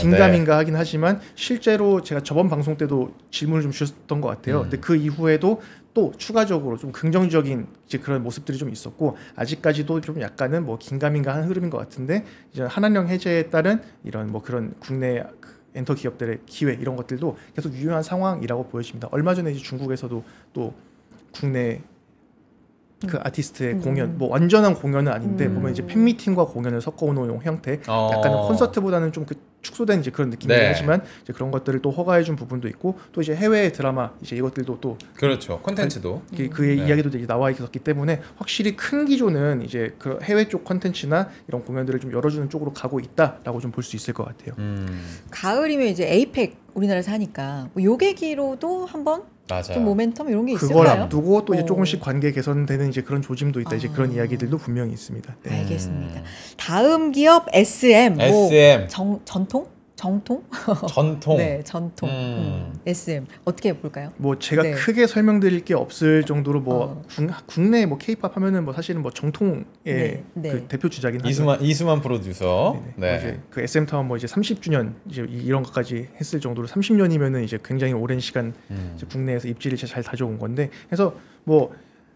긴가민가 하긴 하지만 실제로 제가 저번 방송 때도 질문을 좀 주셨던 것 같아요. 근데 그 이후에도 또 추가적으로 좀 긍정적인 이제 그런 모습들이 좀 있었고 아직까지도 좀 약간은 뭐 긴가민가한 흐름인 것 같은데 이제 한한령 해제에 따른 이런 뭐 그런 국내 엔터 기업들의 기회 이런 것들도 계속 유효한 상황이라고 보여집니다. 얼마 전에 이제 중국에서도 또 국내 그 아티스트의 공연 뭐 완전한 공연은 아닌데 보면 이제 팬미팅과 공연을 섞어놓은 형태 약간은 콘서트보다는 좀 그 축소된 이제 그런 느낌이긴 하지만 이제 그런 것들을 또 허가해준 부분도 있고 또 이제 해외 드라마 이제 이것들도 또 그렇죠 콘텐츠도 그 이야기도 이제 나와 있었기 때문에 확실히 큰 기조는 이제 그 해외 쪽 콘텐츠나 이런 공연들을 좀 열어주는 쪽으로 가고 있다라고 좀 볼 수 있을 것 같아요. 가을이면 이제 에이펙 우리나라에서 하니까 뭐 요 계기로도 한번 좀 모멘텀 이런 게 있을까요? 그걸 앞두고 또 이제 조금씩 관계 개선되는 이제 그런 조짐도 있다. 이제 그런 이야기들도 분명히 있습니다. 네. 알겠습니다. 다음 기업 SM. 전통? 네, 전통. SM 어떻게 볼까요? 뭐 제가 크게 설명드릴 게 없을 정도로 뭐 국내 뭐 K-팝 하면은 뭐 사실은 뭐 정통의 그 대표 주자긴 하죠. 이수만 프로듀서. 네. 이제 그 SM 타운 뭐 이제 30주년 이제 이런 것까지 했을 정도로 30년이면은 이제 굉장히 오랜 시간 이제 국내에서 입지를 잘 다져온 건데 그래서 뭐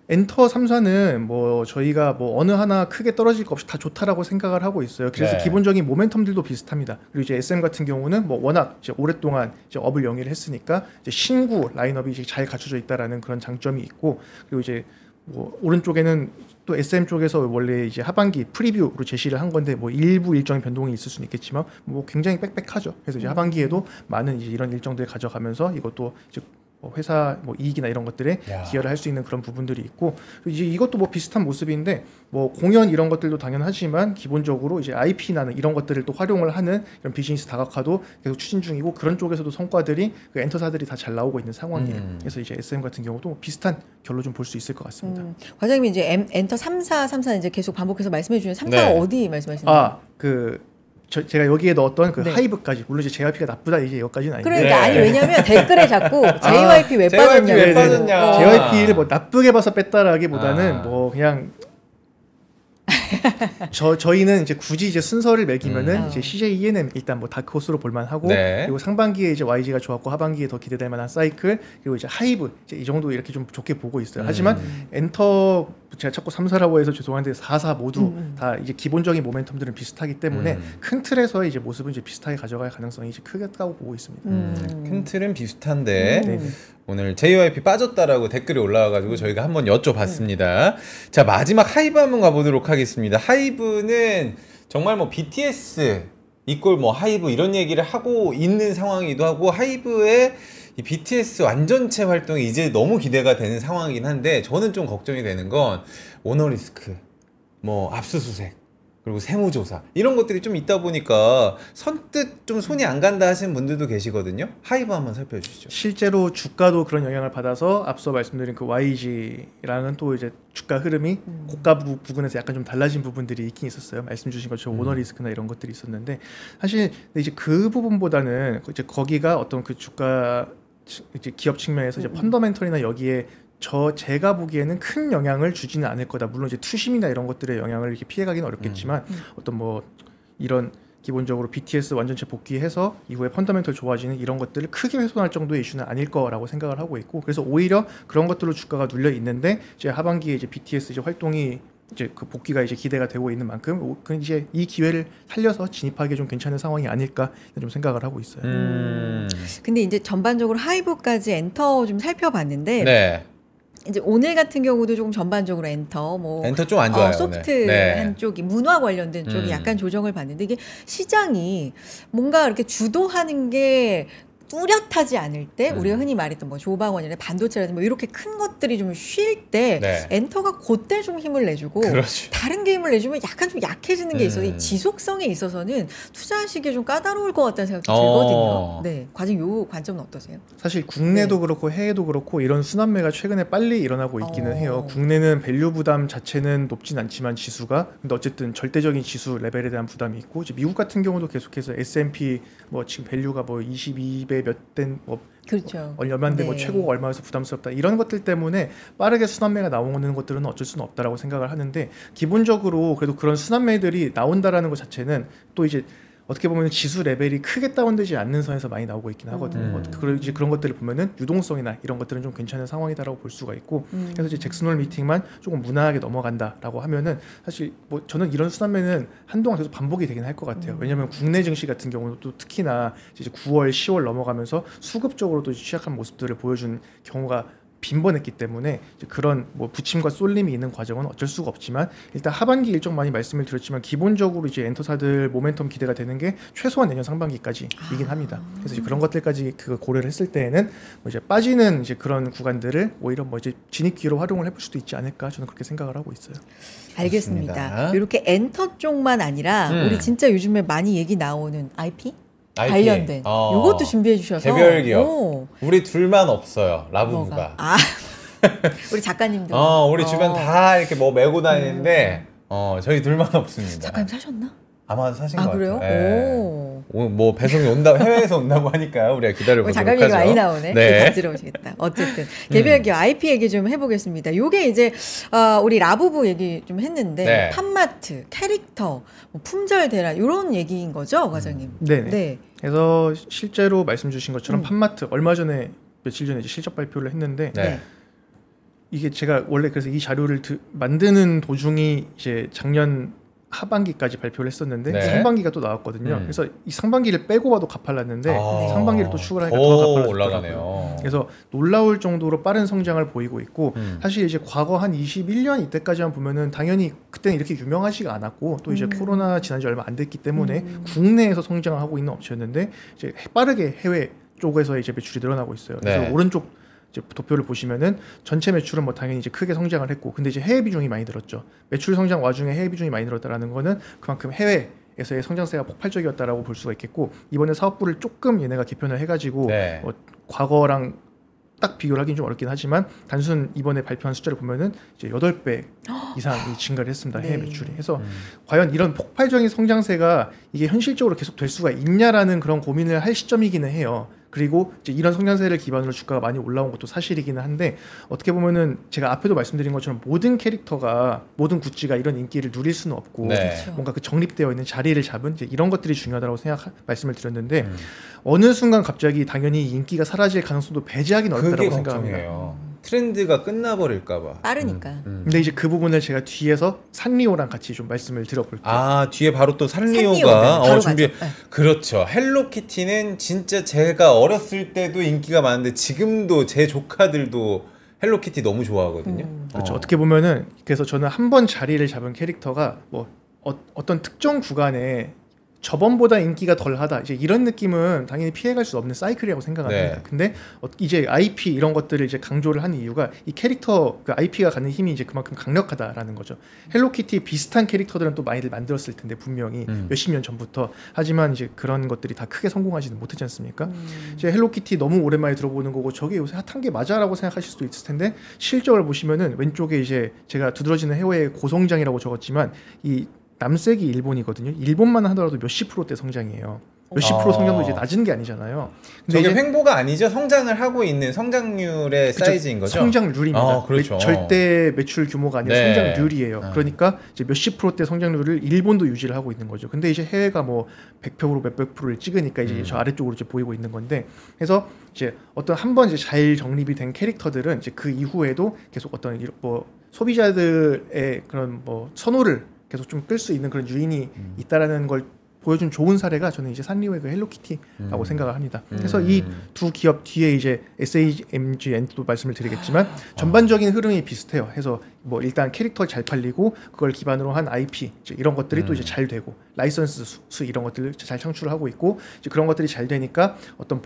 엔터 3사는 뭐 저희가 뭐 어느 하나 크게 떨어질 거 없이 다 좋다라고 생각을 하고 있어요. 그래서 기본적인 모멘텀들도 비슷합니다. 그리고 이제 SM 같은 경우는 뭐 워낙 이제 오랫동안 이제 업을 영위를 했으니까 이제 신구 라인업이 이제 잘 갖춰져 있다라는 그런 장점이 있고 그리고 이제 뭐 오른쪽에는 또 SM 쪽에서 원래 이제 하반기 프리뷰로 제시를 한 건데 뭐 일부 일정의 변동이 있을 수는 있겠지만 뭐 굉장히 빽빽하죠. 그래서 이제 하반기에도 많은 이제 이런 일정들을 가져가면서 이것도 이제 회사 뭐 이익이나 이런 것들에 기여를 할 수 있는 그런 부분들이 있고 이제 이것도 뭐 비슷한 모습인데 뭐 공연 이런 것들도 당연하지만 기본적으로 이제 IP나는 이런 것들을 또 활용을 하는 이런 비즈니스 다각화도 계속 추진 중이고 그런 쪽에서도 성과들이 그 엔터사들이 다 잘 나오고 있는 상황이에요. 그래서 이제 SM 같은 경우도 비슷한 결로 좀 볼 수 있을 것 같습니다. 과장님이 이제 엔터 3사 이제 계속 반복해서 말씀해 주는 3사가 어디 말씀하시나요? 제가 여기에 넣었던 그 하이브까지 물론 이제 JYP가 나쁘다 이제 여기까지는 아닌데 그러니까 아니 왜냐면 댓글에 자꾸 JYP 왜 빠졌냐 JYP를 뭐 나쁘게 봐서 뺐다라기보다는 뭐 그냥 저희는 이제 굳이 이제 순서를 매기면은 이제 CJ ENM 일단 뭐 다크호스로 볼만하고 그리고 상반기에 이제 YG가 좋았고 하반기에 더 기대될 만한 사이클 그리고 이제 하이브 이제 이 정도 이렇게 좀 좋게 보고 있어요. 하지만 엔터 제가 자꾸 3사라고 해서 죄송한데 4사 모두 다 이제 기본적인 모멘텀들은 비슷하기 때문에 큰 틀에서 이제 모습은 이제 비슷하게 가져갈 가능성이 이제 크겠다고 보고 있습니다. 큰 틀은 비슷한데 오늘 JYP 빠졌다라고 댓글이 올라와가지고 저희가 한번 여쭤봤습니다. 자 마지막 하이브 한번 가보도록 하겠습니다. 하이브는 정말 뭐 BTS 이꼴 뭐 하이브 이런 얘기를 하고 있는 상황이기도 하고 하이브의 이 BTS 완전체 활동이 이제 너무 기대가 되는 상황이긴 한데 저는 좀 걱정이 되는 건 오너리스크, 뭐 압수수색 그리고 세무조사 이런 것들이 좀 있다 보니까 선뜻 좀 손이 안 간다 하시는 분들도 계시거든요. 하이브 한번 살펴주시죠. 실제로 주가도 그런 영향을 받아서 앞서 말씀드린 그 YG랑은 또 이제 주가 흐름이 고가 부근에서 약간 좀 달라진 부분들이 있긴 있었어요. 말씀 주신 것처럼 오너 리스크나 이런 것들이 있었는데 사실 이제 그 부분보다는 이제 거기가 어떤 그 주가 이제 기업 측면에서 이제 펀더멘털이나 여기에 제가 보기에는 큰 영향을 주지는 않을 거다. 물론 이제 투심이나 이런 것들의 영향을 이렇게 피해가기는 어렵겠지만 어떤 뭐 이런 기본적으로 BTS 완전체 복귀해서 이후에 펀더멘털 좋아지는 이런 것들을 크게 훼손할 정도의 이슈는 아닐 거라고 생각을 하고 있고, 그래서 오히려 그런 것들로 주가가 눌려 있는데 이제 하반기에 이제 BTS 이제 활동이 이제 그 복귀가 이제 기대가 되고 있는 만큼 이제 이 기회를 살려서 진입하기 좀 괜찮은 상황이 아닐까 좀 생각을 하고 있어요. 근데 이제 전반적으로 하이브까지 엔터 좀 살펴봤는데. 네. 이제 오늘 같은 경우도 조금 전반적으로 엔터 좀 안 좋아요. 소프트 네. 한쪽이 문화 관련된 쪽이 약간 조정을 받는데 이게 시장이 뭔가 이렇게 주도하는 게 뚜렷하지 않을 때 우리가 흔히 말했던 뭐 조방원이나 반도체라든지 뭐 이렇게 큰 것들이 좀 쉴 때 네. 엔터가 그때 좀 힘을 내주고 그렇죠. 다른 게 힘을 내주면 약간 좀 약해지는 게 있어서 이 지속성에 있어서는 투자하시기에 좀 까다로울 것 같다는 생각이 들거든요. 네, 과연 요 관점은 어떠세요? 사실 국내도 그렇고 해외도 그렇고 이런 순환매가 최근에 빨리 일어나고 있기는 해요. 국내는 밸류 부담 자체는 높진 않지만 지수가, 근데 어쨌든 절대적인 지수 레벨에 대한 부담이 있고, 이제 미국 같은 경우도 계속해서 S&P 뭐 지금 밸류가 뭐 22배 몇 된 뭐 그렇죠. 얼마인데 뭐 최고가 얼마여서 부담스럽다 이런 것들 때문에 빠르게 순환매가 나오는 것들은 어쩔 수는 없다라고 생각을 하는데, 기본적으로 그래도 그런 순환매들이 나온다라는 것 자체는 또 이제 어떻게 보면 지수 레벨이 크게 다운되지 않는 선에서 많이 나오고 있긴 하거든요. 이제 그런 것들을 보면은 유동성이나 이런 것들은 좀 괜찮은 상황이다라고 볼 수가 있고, 그래서 이제 잭슨홀 미팅만 조금 무난하게 넘어간다라고 하면은 사실 뭐 저는 이런 순환매는 한동안 계속 반복이 되긴 할 것 같아요. 왜냐하면 국내 증시 같은 경우는 또 특히나 이제 9월, 10월 넘어가면서 수급적으로 또 취약한 모습들을 보여준 경우가 빈번했기 때문에 이제 그런 뭐 부침과 쏠림이 있는 과정은 어쩔 수가 없지만, 일단 하반기 일정 많이 말씀을 드렸지만 기본적으로 이제 엔터사들 모멘텀 기대가 되는 게 최소한 내년 상반기까지이긴 합니다. 그래서 이제 그런 것들까지 그 고려를 했을 때에는 뭐 이제 빠지는 이제 그런 구간들을 오히려 뭐 이제 진입 기회로 활용을 해볼 수도 있지 않을까, 저는 그렇게 생각을 하고 있어요. 알겠습니다. 그렇습니다. 이렇게 엔터 쪽만 아니라 우리 진짜 요즘에 많이 얘기 나오는 IP? 관련된 요것도 준비해 주셔서 개별 기업 우리 둘만 없어요. 라부부가. 우리 작가님들 우리 주변 다 이렇게 뭐 메고 다니는데 저희 둘만 없습니다. 작가님 사셨나? 아마 사신 것 그래요? 같아요. 뭐 배송이 온다, 해외에서 온다고 하니까 우리가 기다려보도록 작가님이 하죠. 많이 나오네. 네. 가지러 오시겠다. 어쨌든 개별 기업 IP 얘기 좀 해보겠습니다. 요게 이제 우리 라부부 얘기 좀 했는데 네. 팜마트, 캐릭터, 뭐 품절 대란 이런 얘기인 거죠, 과장님? 네. 그래서 실제로 말씀 주신 것처럼 팜마트 얼마 전에 며칠 전에 이제 실적 발표를 했는데 이게 제가 원래 그래서 이 자료를 만드는 도중이 이제 작년 하반기까지 발표를 했었는데 상반기가 또 나왔거든요. 그래서 이 상반기를 빼고 봐도 가팔랐는데 상반기를 또 추가를 하니까 더 가팔랐더라고요. 그래서 놀라울 정도로 빠른 성장을 보이고 있고, 사실 이제 과거 한 21년 이때까지만 보면은 당연히 그때는 이렇게 유명하지가 않았고 또 이제 코로나 지난 지 얼마 안 됐기 때문에 국내에서 성장을 하고 있는 업체였는데 이제 빠르게 해외 쪽에서 이제 매출이 늘어나고 있어요. 그래서 오른쪽 도표를 보시면은 전체 매출은 뭐 당연히 이제 크게 성장을 했고, 근데 이제 해외 비중이 많이 늘었죠. 매출 성장 와중에 해외 비중이 많이 늘었다라는 거는 그만큼 해외에서의 성장세가 폭발적이었다라고 볼 수가 있겠고, 이번에 사업부를 조금 얘네가 개편을 해가지고 과거랑 딱 비교를 하기는 좀 어렵긴 하지만 단순 이번에 발표한 숫자를 보면은 이제 8배 이상이 증가를 했습니다. 해외 매출이. 그래서 과연 이런 폭발적인 성장세가 이게 현실적으로 계속 될 수가 있냐라는 그런 고민을 할 시점이기는 해요. 그리고 이제 이런 성장세를 기반으로 주가가 많이 올라온 것도 사실이기는 한데, 어떻게 보면은 제가 앞에도 말씀드린 것처럼 모든 캐릭터가, 모든 굿즈가 이런 인기를 누릴 수는 없고 뭔가 그 정립되어 있는 자리를 잡은 이제 이런 것들이 중요하다고 말씀을 드렸는데 어느 순간 갑자기 당연히 인기가 사라질 가능성도 배제하기는 어렵다고 생각합니다. 트렌드가 끝나버릴까봐. 빠르니까. 근데 이제 그 부분을 제가 뒤에서 산리오랑 같이 좀 말씀을 드려볼게요. 뒤에 바로 또 산리오가 준비. 네. 그렇죠. 헬로키티는 진짜 제가 어렸을 때도 인기가 많은데 지금도 제 조카들도 헬로키티 너무 좋아하거든요. 그렇죠. 어떻게 보면은 그래서 저는 한 번 자리를 잡은 캐릭터가 뭐 어떤 특정 구간에 저번보다 인기가 덜하다 이제 이런 느낌은 당연히 피해갈 수 없는 사이클이라고 생각합니다. 네. 근데 이제 IP 이런 것들을 이제 강조를 하는 이유가 이 캐릭터 그 IP가 갖는 힘이 이제 그만큼 강력하다라는 거죠. 헬로키티 비슷한 캐릭터들은 또 많이들 만들었을 텐데 분명히 몇십 년 전부터. 하지만 이제 그런 것들이 다 크게 성공하지는 못하지 않습니까? 이제 헬로키티 너무 오랜만에 들어보는 거고 저게 요새 핫한 게 맞아라고 생각하실 수도 있을 텐데 실적을 보시면은 왼쪽에 이제 제가 두드러지는 해외의 고성장이라고 적었지만 이 남색이 일본이거든요. 일본만 하더라도 몇십 %대 성장이에요. 몇십 프로 성장도 이제 낮은 게 아니잖아요. 근데 저게 이제 횡보가 아니죠. 성장을 하고 있는 성장률의 그쵸, 사이즈인 거죠. 성장률입니다. 그렇죠. 절대 매출 규모가 아니라 네. 성장률이에요. 그러니까 이제 몇십 %대 성장률을 일본도 유지를 하고 있는 거죠. 근데 이제 해외가 뭐 100% 몇백 %를 찍으니까 이제 저 아래쪽으로 이제 보이고 있는 건데, 그래서 이제 어떤 한번 이제 잘 정립이 된 캐릭터들은 이제 그 이후에도 계속 어떤 뭐 소비자들의 그런 뭐 선호를 계속 좀 끌 수 있는 그런 유인이 있다라는 걸 보여준 좋은 사례가 저는 이제 산리오의 그 헬로키티라고 생각을 합니다. 그래서 이 두 기업 뒤에 이제 SAMGN도 말씀을 드리겠지만 전반적인 흐름이 비슷해요. 해서 뭐 일단 캐릭터 잘 팔리고 그걸 기반으로 한 IP 이제 이런 것들이 또 이제 잘 되고 라이선스 수 이런 것들을 잘 창출하고 있고 이제 그런 것들이 잘 되니까 어떤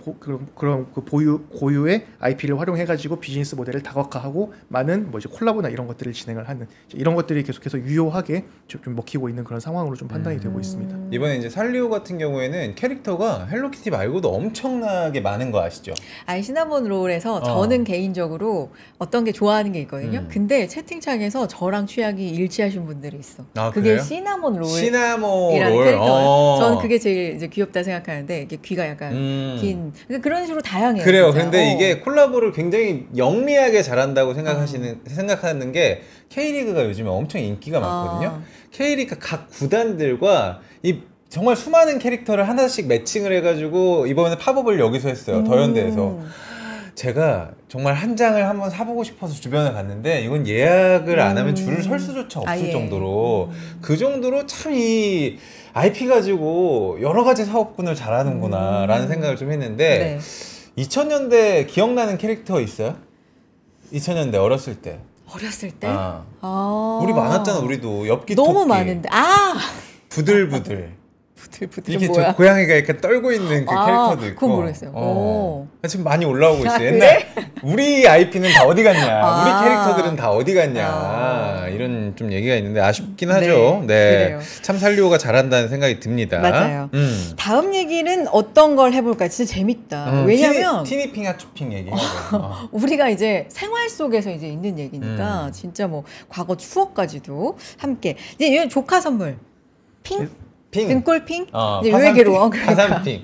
그런 그 고유의 IP를 활용해가지고 비즈니스 모델을 다각화하고 많은 뭐 이제 콜라보나 이런 것들을 진행을 하는 이런 것들이 계속해서 유효하게 좀 먹히고 있는 그런 상황으로 좀 판단이 되고 있습니다. 이번에 이제 산리오 같은 경우에는 캐릭터가 헬로키티 말고도 엄청나게 많은 거 아시죠? 아니 시나몬 롤에서 저는 개인적으로 어떤 게 좋아하는 게 있거든요. 근데 채팅창에서 저랑 취향이 일치하신 분들이 있어. 그게 그래요? 시나몬 롤. 시나몬 이라는 롤. 캐릭터예요. 저는 그게 제일 이제 귀엽다 생각하는데 이게 귀가 약간 긴 그러니까 그런 식으로 다양해요. 그래요. 진짜. 근데 이게 콜라보를 굉장히 영리하게 잘한다고 생각하는 게 K리그가 요즘에 엄청 인기가 많거든요. K리그 각 구단들과 이 정말 수많은 캐릭터를 하나씩 매칭을 해가지고 이번에 팝업을 여기서 했어요. 더현대에서. 제가 정말 한 장을 한번 사보고 싶어서 주변에 갔는데 이건 예약을 안 하면 줄을 설 수조차 없을 정도로 그 정도로 참 이 IP 가지고 여러 가지 사업군을 잘하는구나 라는 생각을 좀 했는데 2000년대 기억나는 캐릭터 있어요? 2000년대 어렸을 때. 어렸을 때? 우리 많았잖아. 우리도 엽기 너무 토끼. 많은데 부들부들. 부들부들 이게 뭐야? 저 고양이가 이렇게 떨고 있는 그 캐릭터도 있고. 그건 모르겠어요. 지금 많이 올라오고 있어요. 그래? 옛날 우리 IP는 다 어디 갔냐, 우리 캐릭터들은 다 어디 갔냐 이런 좀 얘기가 있는데 아쉽긴 하죠. 네, 참 산리오가 잘한다는 생각이 듭니다. 맞아요. 다음 얘기는 어떤 걸 해볼까? 진짜 재밌다. 왜냐면 티니핑 핫쇼핑 얘기하고 우리가 이제 생활 속에서 이제 있는 얘기니까 진짜 뭐 과거 추억까지도 함께. 이제 이건 조카 선물 핑. 등골핑? 이제 요에게로 가산핑.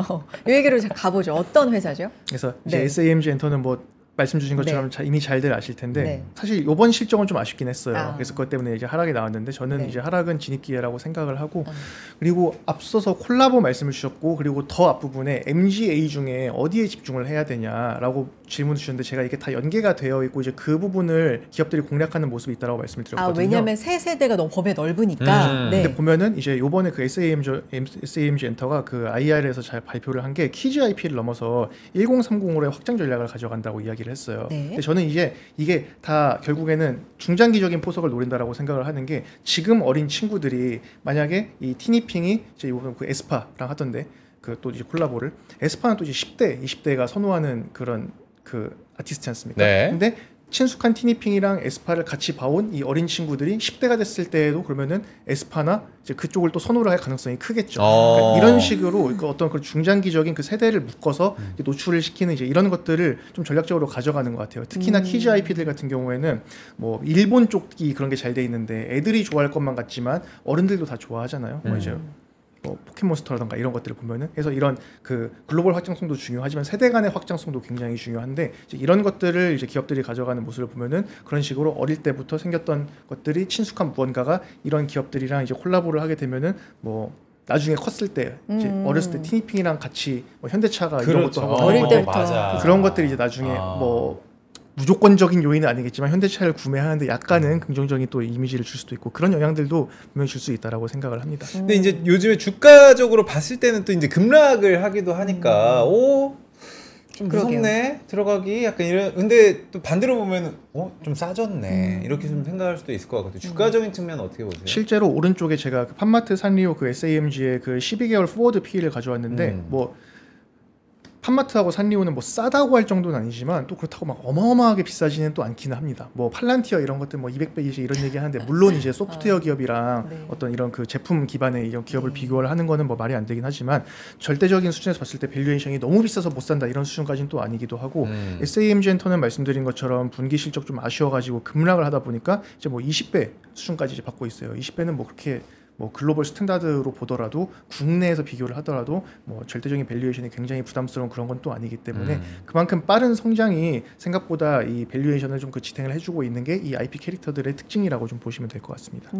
요에게로 가보죠. 어떤 회사죠? 그래서 이제 SAMG 엔터는 뭐 말씀 주신 것처럼 이미 잘들 아실 텐데 사실 이번 실적은 좀 아쉽긴 했어요. 그래서 그것 때문에 이제 하락이 나왔는데 저는 이제 하락은 진입 기회라고 생각을 하고 그리고 앞서서 콜라보 말씀을 주셨고 그리고 더 앞부분에 MGA 중에 어디에 집중을 해야 되냐라고 질문을 주셨는데 제가 이게 다 연계가 되어 있고 이제 그 부분을 기업들이 공략하는 모습이 있다라고 말씀을 드렸거든요. 왜냐하면 새 세대가 너무 범위 넓으니까. 근데 보면은 이제 요번에 그 SAMG 엔터가 그 IR에서 잘 발표를 한 게 키즈 IP를 넘어서 1030으로의 확장 전략을 가져간다고 이야기를 했어요. 근데 저는 이제 이게 다 결국에는 중장기적인 포석을 노린다라고 생각을 하는 게 지금 어린 친구들이 만약에 이 티니핑이 이제 요번 그 에스파랑 하던데 그 또 이제 콜라보를 에스파는 또 이제 10대, 20대가 선호하는 그런 그 아티스트지 않습니까? 근데 친숙한 티니핑이랑 에스파를 같이 봐온 이 어린 친구들이 10대가 됐을 때에도 그러면은 에스파나 이제 그쪽을 또 선호를 할 가능성이 크겠죠. 그러니까 이런 식으로 그 어떤 그 중장기적인 그 세대를 묶어서 노출을 시키는 이제 이런 것들을 좀 전략적으로 가져가는 것 같아요. 특히나 키즈 IP들 같은 경우에는 뭐 일본 쪽이 그런 게 잘 돼 있는데 애들이 좋아할 것만 같지만 어른들도 다 좋아하잖아요. 뭐 이제 뭐 포켓몬스터라던가 이런 것들을 보면은 그래서 이런 그 글로벌 확장성도 중요하지만 세대 간의 확장성도 굉장히 중요한데 이제 이런 것들을 이제 기업들이 가져가는 모습을 보면은 그런 식으로 어릴 때부터 생겼던 것들이 친숙한 무언가가 이런 기업들이랑 이제 콜라보를 하게 되면은 뭐 나중에 컸을 때 이제 어렸을 때 티니핑이랑 같이 뭐 현대차가 이런 것도 하고 어릴 때부터 그런 것들이 이제 나중에 뭐 무조건적인 요인은 아니겠지만 현대차를 구매하는데 약간은 긍정적인 또 이미지를 줄 수도 있고 그런 영향들도 분명히 줄 수 있다라고 생각을 합니다. 근데 이제 요즘에 주가적으로 봤을 때는 또 이제 급락을 하기도 하니까 좀 무섭네 들어가기 약간 이런. 근데 또 반대로 보면 좀 싸졌네 이렇게 좀 생각할 수도 있을 것 같아요. 주가적인 측면 어떻게 보세요? 실제로 오른쪽에 제가 그 판마트 산리오 그 SAMG의 그 12개월 포워드 PE를 가져왔는데 뭐 판마트하고 산리오는 뭐 싸다고 할 정도는 아니지만 또 그렇다고 막 어마어마하게 비싸지는 또 않기는 합니다. 뭐 팔란티어 이런 것들 뭐 200배 이제 이런 얘기 하는데 물론 이제 소프트웨어 기업이랑 네. 어떤 이런 그 제품 기반의 이런 기업을 비교를 하는 거는 뭐 말이 안 되긴 하지만 절대적인 수준에서 봤을 때 밸류에이션이 너무 비싸서 못 산다 이런 수준까지는 또 아니기도 하고 SAMG 엔터는 말씀드린 것처럼 분기 실적 좀 아쉬워가지고 급락을 하다 보니까 이제 뭐 20배 수준까지 이제 받고 있어요. 20배는 뭐 그렇게 뭐 글로벌 스탠다드로 보더라도 국내에서 비교를 하더라도 뭐 절대적인 밸류에이션이 굉장히 부담스러운 그런 건 또 아니기 때문에 그만큼 빠른 성장이 생각보다 이 밸류에이션을 좀 그 지탱을 해주고 있는 게 이 IP 캐릭터들의 특징이라고 좀 보시면 될 것 같습니다.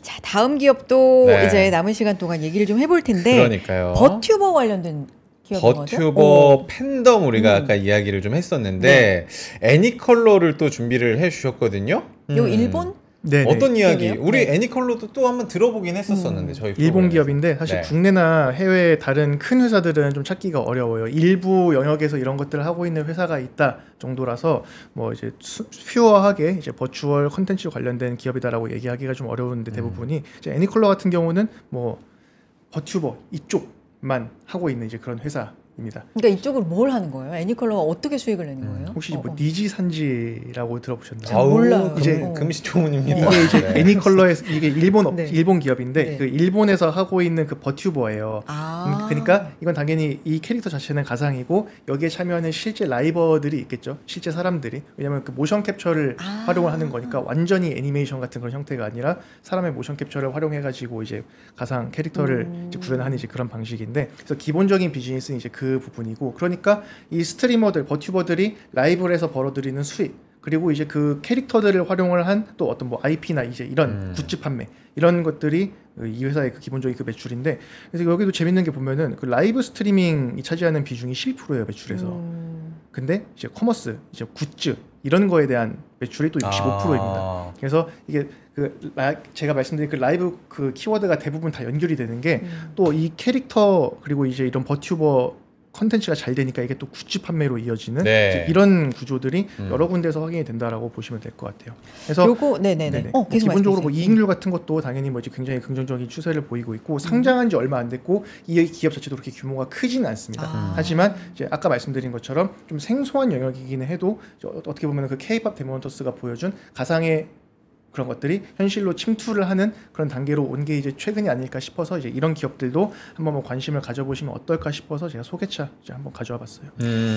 자, 다음 기업도 네. 이제 남은 시간 동안 얘기를 좀 해볼 텐데 그러니까요. 버튜버 관련된 기업인 거죠? 버튜버 팬덤 우리가 아까 이야기를 좀 했었는데 애니컬러를 또 준비를 해주셨거든요. 요 일본? 네네. 어떤 이야기? 기업이요? 우리 네. 애니컬러도 또 한번 들어보긴 했었었는데 저희 일본 프로그램에서. 기업인데 사실 네. 국내나 해외 다른 큰 회사들은 좀 찾기가 어려워요. 일부 영역에서 이런 것들을 하고 있는 회사가 있다 정도라서 뭐 이제 퓨어하게 이제 버추얼 컨텐츠 관련된 기업이다라고 얘기하기가 좀 어려운데 대부분이 이제 애니컬러 같은 경우는 뭐 버튜버 이쪽만 하고 있는 이제 그런 회사입니다. 그러니까 이쪽으로 뭘 하는 거예요? 애니컬러가 어떻게 수익을 내는 거예요? 혹시 뭐 니지산지라고 들어보셨나요? 잘 몰라요. 이제 금시초문입니다. 이게 이제 네. 애니컬러에서 이게 네. 일본 기업인데 네. 그 일본에서 하고 있는 그 버튜버예요. 그러니까 이건 당연히 이 캐릭터 자체는 가상이고 여기에 참여하는 실제 라이버들이 있겠죠. 실제 사람들이. 왜냐하면 그 모션 캡처를 활용을 하는 거니까 완전히 애니메이션 같은 그런 형태가 아니라 사람의 모션 캡처를 활용해가지고 이제 가상 캐릭터를 이제 구현하는 이제 그런 방식인데, 그래서 기본적인 비즈니스는 이제 그 부분이고, 그러니까 이 스트리머들, 버튜버들이 라이브를 해서 벌어들이는 수익, 그리고 이제 그 캐릭터들을 활용을 한 또 어떤 뭐 IP나 이제 이런 굿즈 판매, 이런 것들이 이 회사의 그 기본적인 그 매출인데, 그래서 여기도 재밌는 게 보면은 그 라이브 스트리밍이 차지하는 비중이 12%예요 매출에서. 근데 이제 커머스, 이제 굿즈 이런 거에 대한 매출이 또 65%입니다. 그래서 이게 제가 말씀드린 그 라이브 그 키워드가 대부분 다 연결이 되는 게 또 이 캐릭터 그리고 이제 이런 버튜버 컨텐츠가 잘 되니까 이게 또 굿즈 판매로 이어지는 네. 이런 구조들이 여러 군데서 확인이 된다라고 보시면 될 것 같아요. 그래서 요거 네네네. 뭐 계속 기본적으로 뭐 말씀해주세요. 이익률 같은 것도 당연히 뭐 이제 굉장히 긍정적인 추세를 보이고 있고, 상장한 지 얼마 안 됐고 이 기업 자체도 그렇게 규모가 크지는 않습니다. 하지만 이제 아까 말씀드린 것처럼 좀 생소한 영역이기는 해도 어떻게 보면 그 K-팝 데모넌터스가 보여준 가상의 그런 것들이 현실로 침투를 하는 그런 단계로 온 게 이제 최근이 아닐까 싶어서 이제 이런 기업들도 한번 뭐 관심을 가져보시면 어떨까 싶어서 제가 소개차 이제 한번 가져와 봤어요.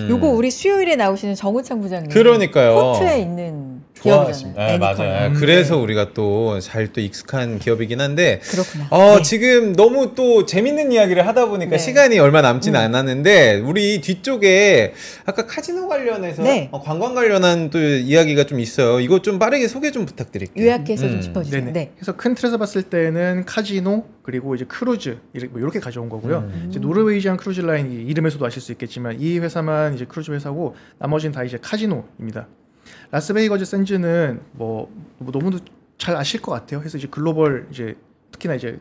요거 우리 수요일에 나오시는 정우창 부장님 그러니까요. 호주에 있는 좋아하십니다. 기업이잖아요. 네, 애니컬러. 맞아요. 그래서 우리가 또 잘 또 익숙한 기업이긴 한데, 그렇구나. 네. 지금 너무 또 재밌는 이야기를 하다 보니까 네. 시간이 얼마 남지는 않았는데, 우리 뒤쪽에 아까 카지노 관련해서 네. 관광 관련한 또 이야기가 좀 있어요. 이거 좀 빠르게 소개 좀 부탁드릴게요. 요약해서 좀 짚어주세요. 네네. 네. 그래서 큰 틀에서 봤을 때는 카지노 그리고 이제 크루즈 이렇게 가져온 거고요. 이제 노르웨이지안 크루즈 라인 이름에서도 아실 수 있겠지만 이 회사만 이제 크루즈 회사고 나머지는 다 이제 카지노입니다. 라스베이거즈 샌즈는 뭐 너무도 잘 아실 것 같아요. 그래서 이제 글로벌 이제 특히나 이제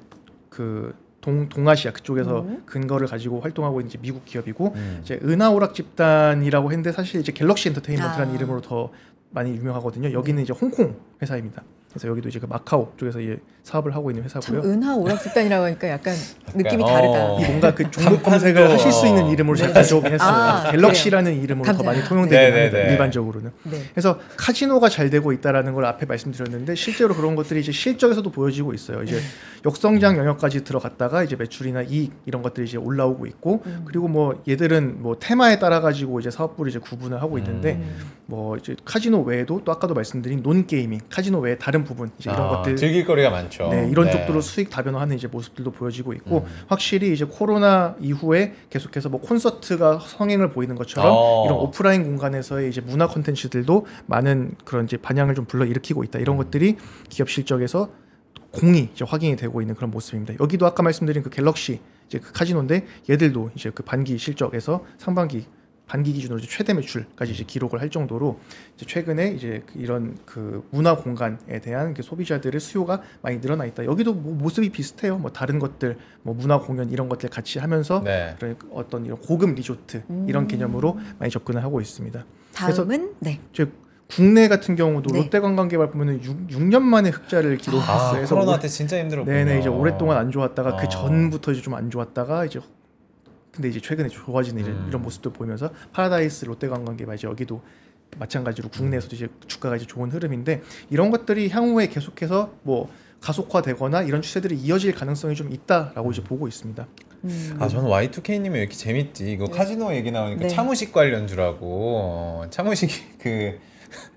그 동아시아 그쪽에서 근거를 가지고 활동하고 있는 이제 미국 기업이고, 이제 은하오락 집단이라고 했는데 사실 이제 갤럭시 엔터테인먼트라는 이름으로 더 많이 유명하거든요. 여기는 이제 홍콩 회사입니다. 그래서 여기도 이제 그 마카오 쪽에서 이제 사업을 하고 있는 참 회사고요. 은하 오락 집단이라고 하니까 약간 느낌이 다르다. 이 뭔가 그 종목 검색을 하실 수 있는 이름으로 제가 가져오긴 했어요. 갤럭시라는 이름으로 더 많이 통용되긴 합니다. 일반적으로는. 네. 그래서 카지노가 잘 되고 있다라는 걸 앞에 말씀드렸는데, 실제로 그런 것들이 이제 실적에서도 보여지고 있어요. 이제 역성장 영역까지 들어갔다가 이제 매출이나 이익 이런 것들이 이제 올라오고 있고, 그리고 뭐 얘들은 뭐 테마에 따라 가지고 이제 사업부를 이제 구분을 하고 있는데, 뭐 이제 카지노 외에도 또 아까도 말씀드린 논 게이밍, 카지노 외에 다른 부분 이제 이런 것들 즐길 거리가 많죠. 네, 이런 쪽으로 수익 다변화하는 이제 모습들도 보여지고 있고, 확실히 이제 코로나 이후에 계속해서 뭐 콘서트가 성행을 보이는 것처럼 이런 오프라인 공간에서의 이제 문화 콘텐츠들도 많은 그런 이제 반향을 좀 불러일으키고 있다. 이런 것들이 기업 실적에서 공이 이제 확인이 되고 있는 그런 모습입니다. 여기도 아까 말씀드린 그 갤럭시 이제 그 카지노인데, 얘들도 이제 그 반기 실적에서 상반기 반기 기준으로 이제 최대 매출까지 이제 기록을 할 정도로 이제 최근에 이제 이런 그 문화 공간에 대한 소비자들의 수요가 많이 늘어나 있다. 여기도 뭐 모습이 비슷해요. 뭐 다른 것들, 뭐 문화 공연 이런 것들 같이 하면서 네. 어떤 이런 고급 리조트 이런 개념으로 많이 접근을 하고 있습니다. 다음은 네. 국내 같은 경우도 네. 롯데관광개발 보면은 6년 만에 흑자를 기록했어요. 그래서 코로나 때 진짜 힘들었군요. 네네, 이제 오랫동안 안 좋았다가 그 전부터 이제 좀 안 좋았다가 이제 근데 이제 최근에 좋아지는 이런 모습도 보이면서 파라다이스 롯데관광개발 이제 여기도 마찬가지로 국내에서도 이제 주가가 이제 좋은 흐름인데 이런 것들이 향후에 계속해서 뭐 가속화되거나 이런 추세들이 이어질 가능성이 좀 있다라고 이제 보고 있습니다. 저는 Y2K님이 왜 이렇게 재밌지? 이거 카지노 얘기 나오니까 네. 차무식 관련주라고 차무식 그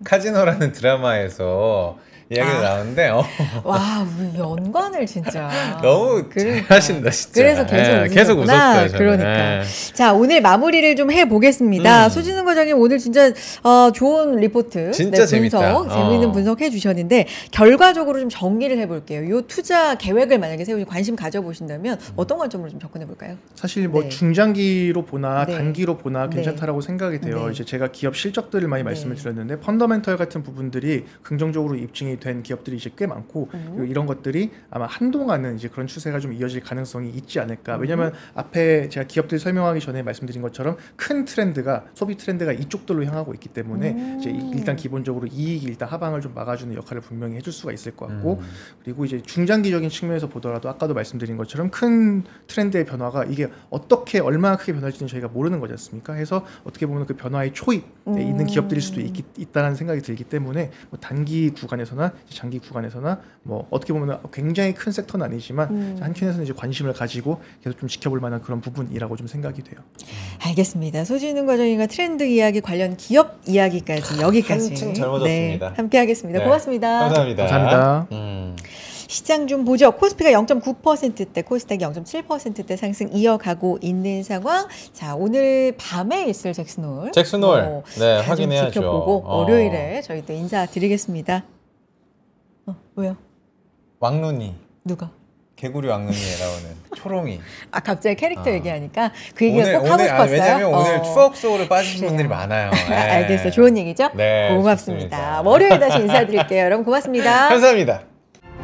카지노라는 드라마에서 이야기가 나오는데 와, 우리 연관을 진짜 너무 잘하신다 진짜. 그래서 계속 계속 웃었어요. 저는. 그러니까. 자, 오늘 마무리를 좀 해보겠습니다. 소진훈 과장님 오늘 진짜 좋은 리포트, 진짜 재밌다. 분석, 재미있는 분석 해주셨는데 결과적으로 좀 정리를 해볼게요. 이 투자 계획을 만약에 세우시 관심 가져보신다면 어떤 관점으로 좀 접근해볼까요? 사실 뭐 네. 중장기로 보나 네. 단기로 보나 네. 괜찮다라고 생각이 돼요. 네. 이제 제가 기업 실적들을 많이 말씀을 드렸는데 펀더멘털 같은 부분들이 긍정적으로 입증이 된 기업들이 이제 꽤 많고 그리고 이런 것들이 아마 한동안은 이제 그런 추세가 좀 이어질 가능성이 있지 않을까. 왜냐하면 앞에 제가 기업들 설명하기 전에 말씀드린 것처럼 큰 트렌드가 소비 트렌드가 이쪽들로 향하고 있기 때문에 이제 일단 기본적으로 이익이 일단 하방을 좀 막아주는 역할을 분명히 해줄 수가 있을 것 같고 그리고 이제 중장기적인 측면에서 보더라도 아까도 말씀드린 것처럼 큰 트렌드의 변화가 이게 어떻게 얼마나 크게 변할지는 저희가 모르는 거지 않습니까? 해서 어떻게 보면 그 변화의 초입에 있는 기업들일 수도 있다는 생각이 들기 때문에 뭐 단기 구간에서나 장기 구간에서나 뭐 어떻게 보면 굉장히 큰 섹터는 아니지만 한켠에서는 이제 관심을 가지고 계속 좀 지켜볼 만한 그런 부분이라고 좀 생각이 돼요. 알겠습니다. 소진훈 과장님과 트렌드 이야기 관련 기업 이야기까지 여기까지 한층 젊어졌습니다. 네, 함께하겠습니다. 네. 고맙습니다. 감사합니다. 감사합니다. 시장 좀 보죠. 코스피가 0.9%대, 코스닥이 0.7%대 상승 이어가고 있는 상황. 자, 오늘 밤에 있을 잭슨홀. 잭슨홀. 네, 다 좀 확인해야죠. 지켜보고 월요일에 저희 또 인사드리겠습니다. 왜요? 왕눈이. 누가? 개구리 왕눈이에 나오는 초롱이. 아, 갑자기 캐릭터 얘기하니까 그 얘기가 꼭 하고 오늘, 싶었어요. 왜냐면 오늘 추억 속으로 빠지신 그래요. 분들이 많아요. 네. 알겠어요. 좋은 얘기죠? 네, 고맙습니다. 좋습니다. 월요일 다시 인사드릴게요. 여러분 고맙습니다. 감사합니다.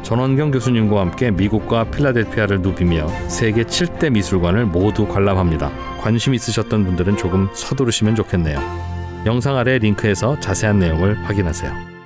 전원경 교수님과 함께 미국과 필라델피아를 누비며 세계 7대 미술관을 모두 관람합니다. 관심 있으셨던 분들은 조금 서두르시면 좋겠네요. 영상 아래 링크에서 자세한 내용을 확인하세요.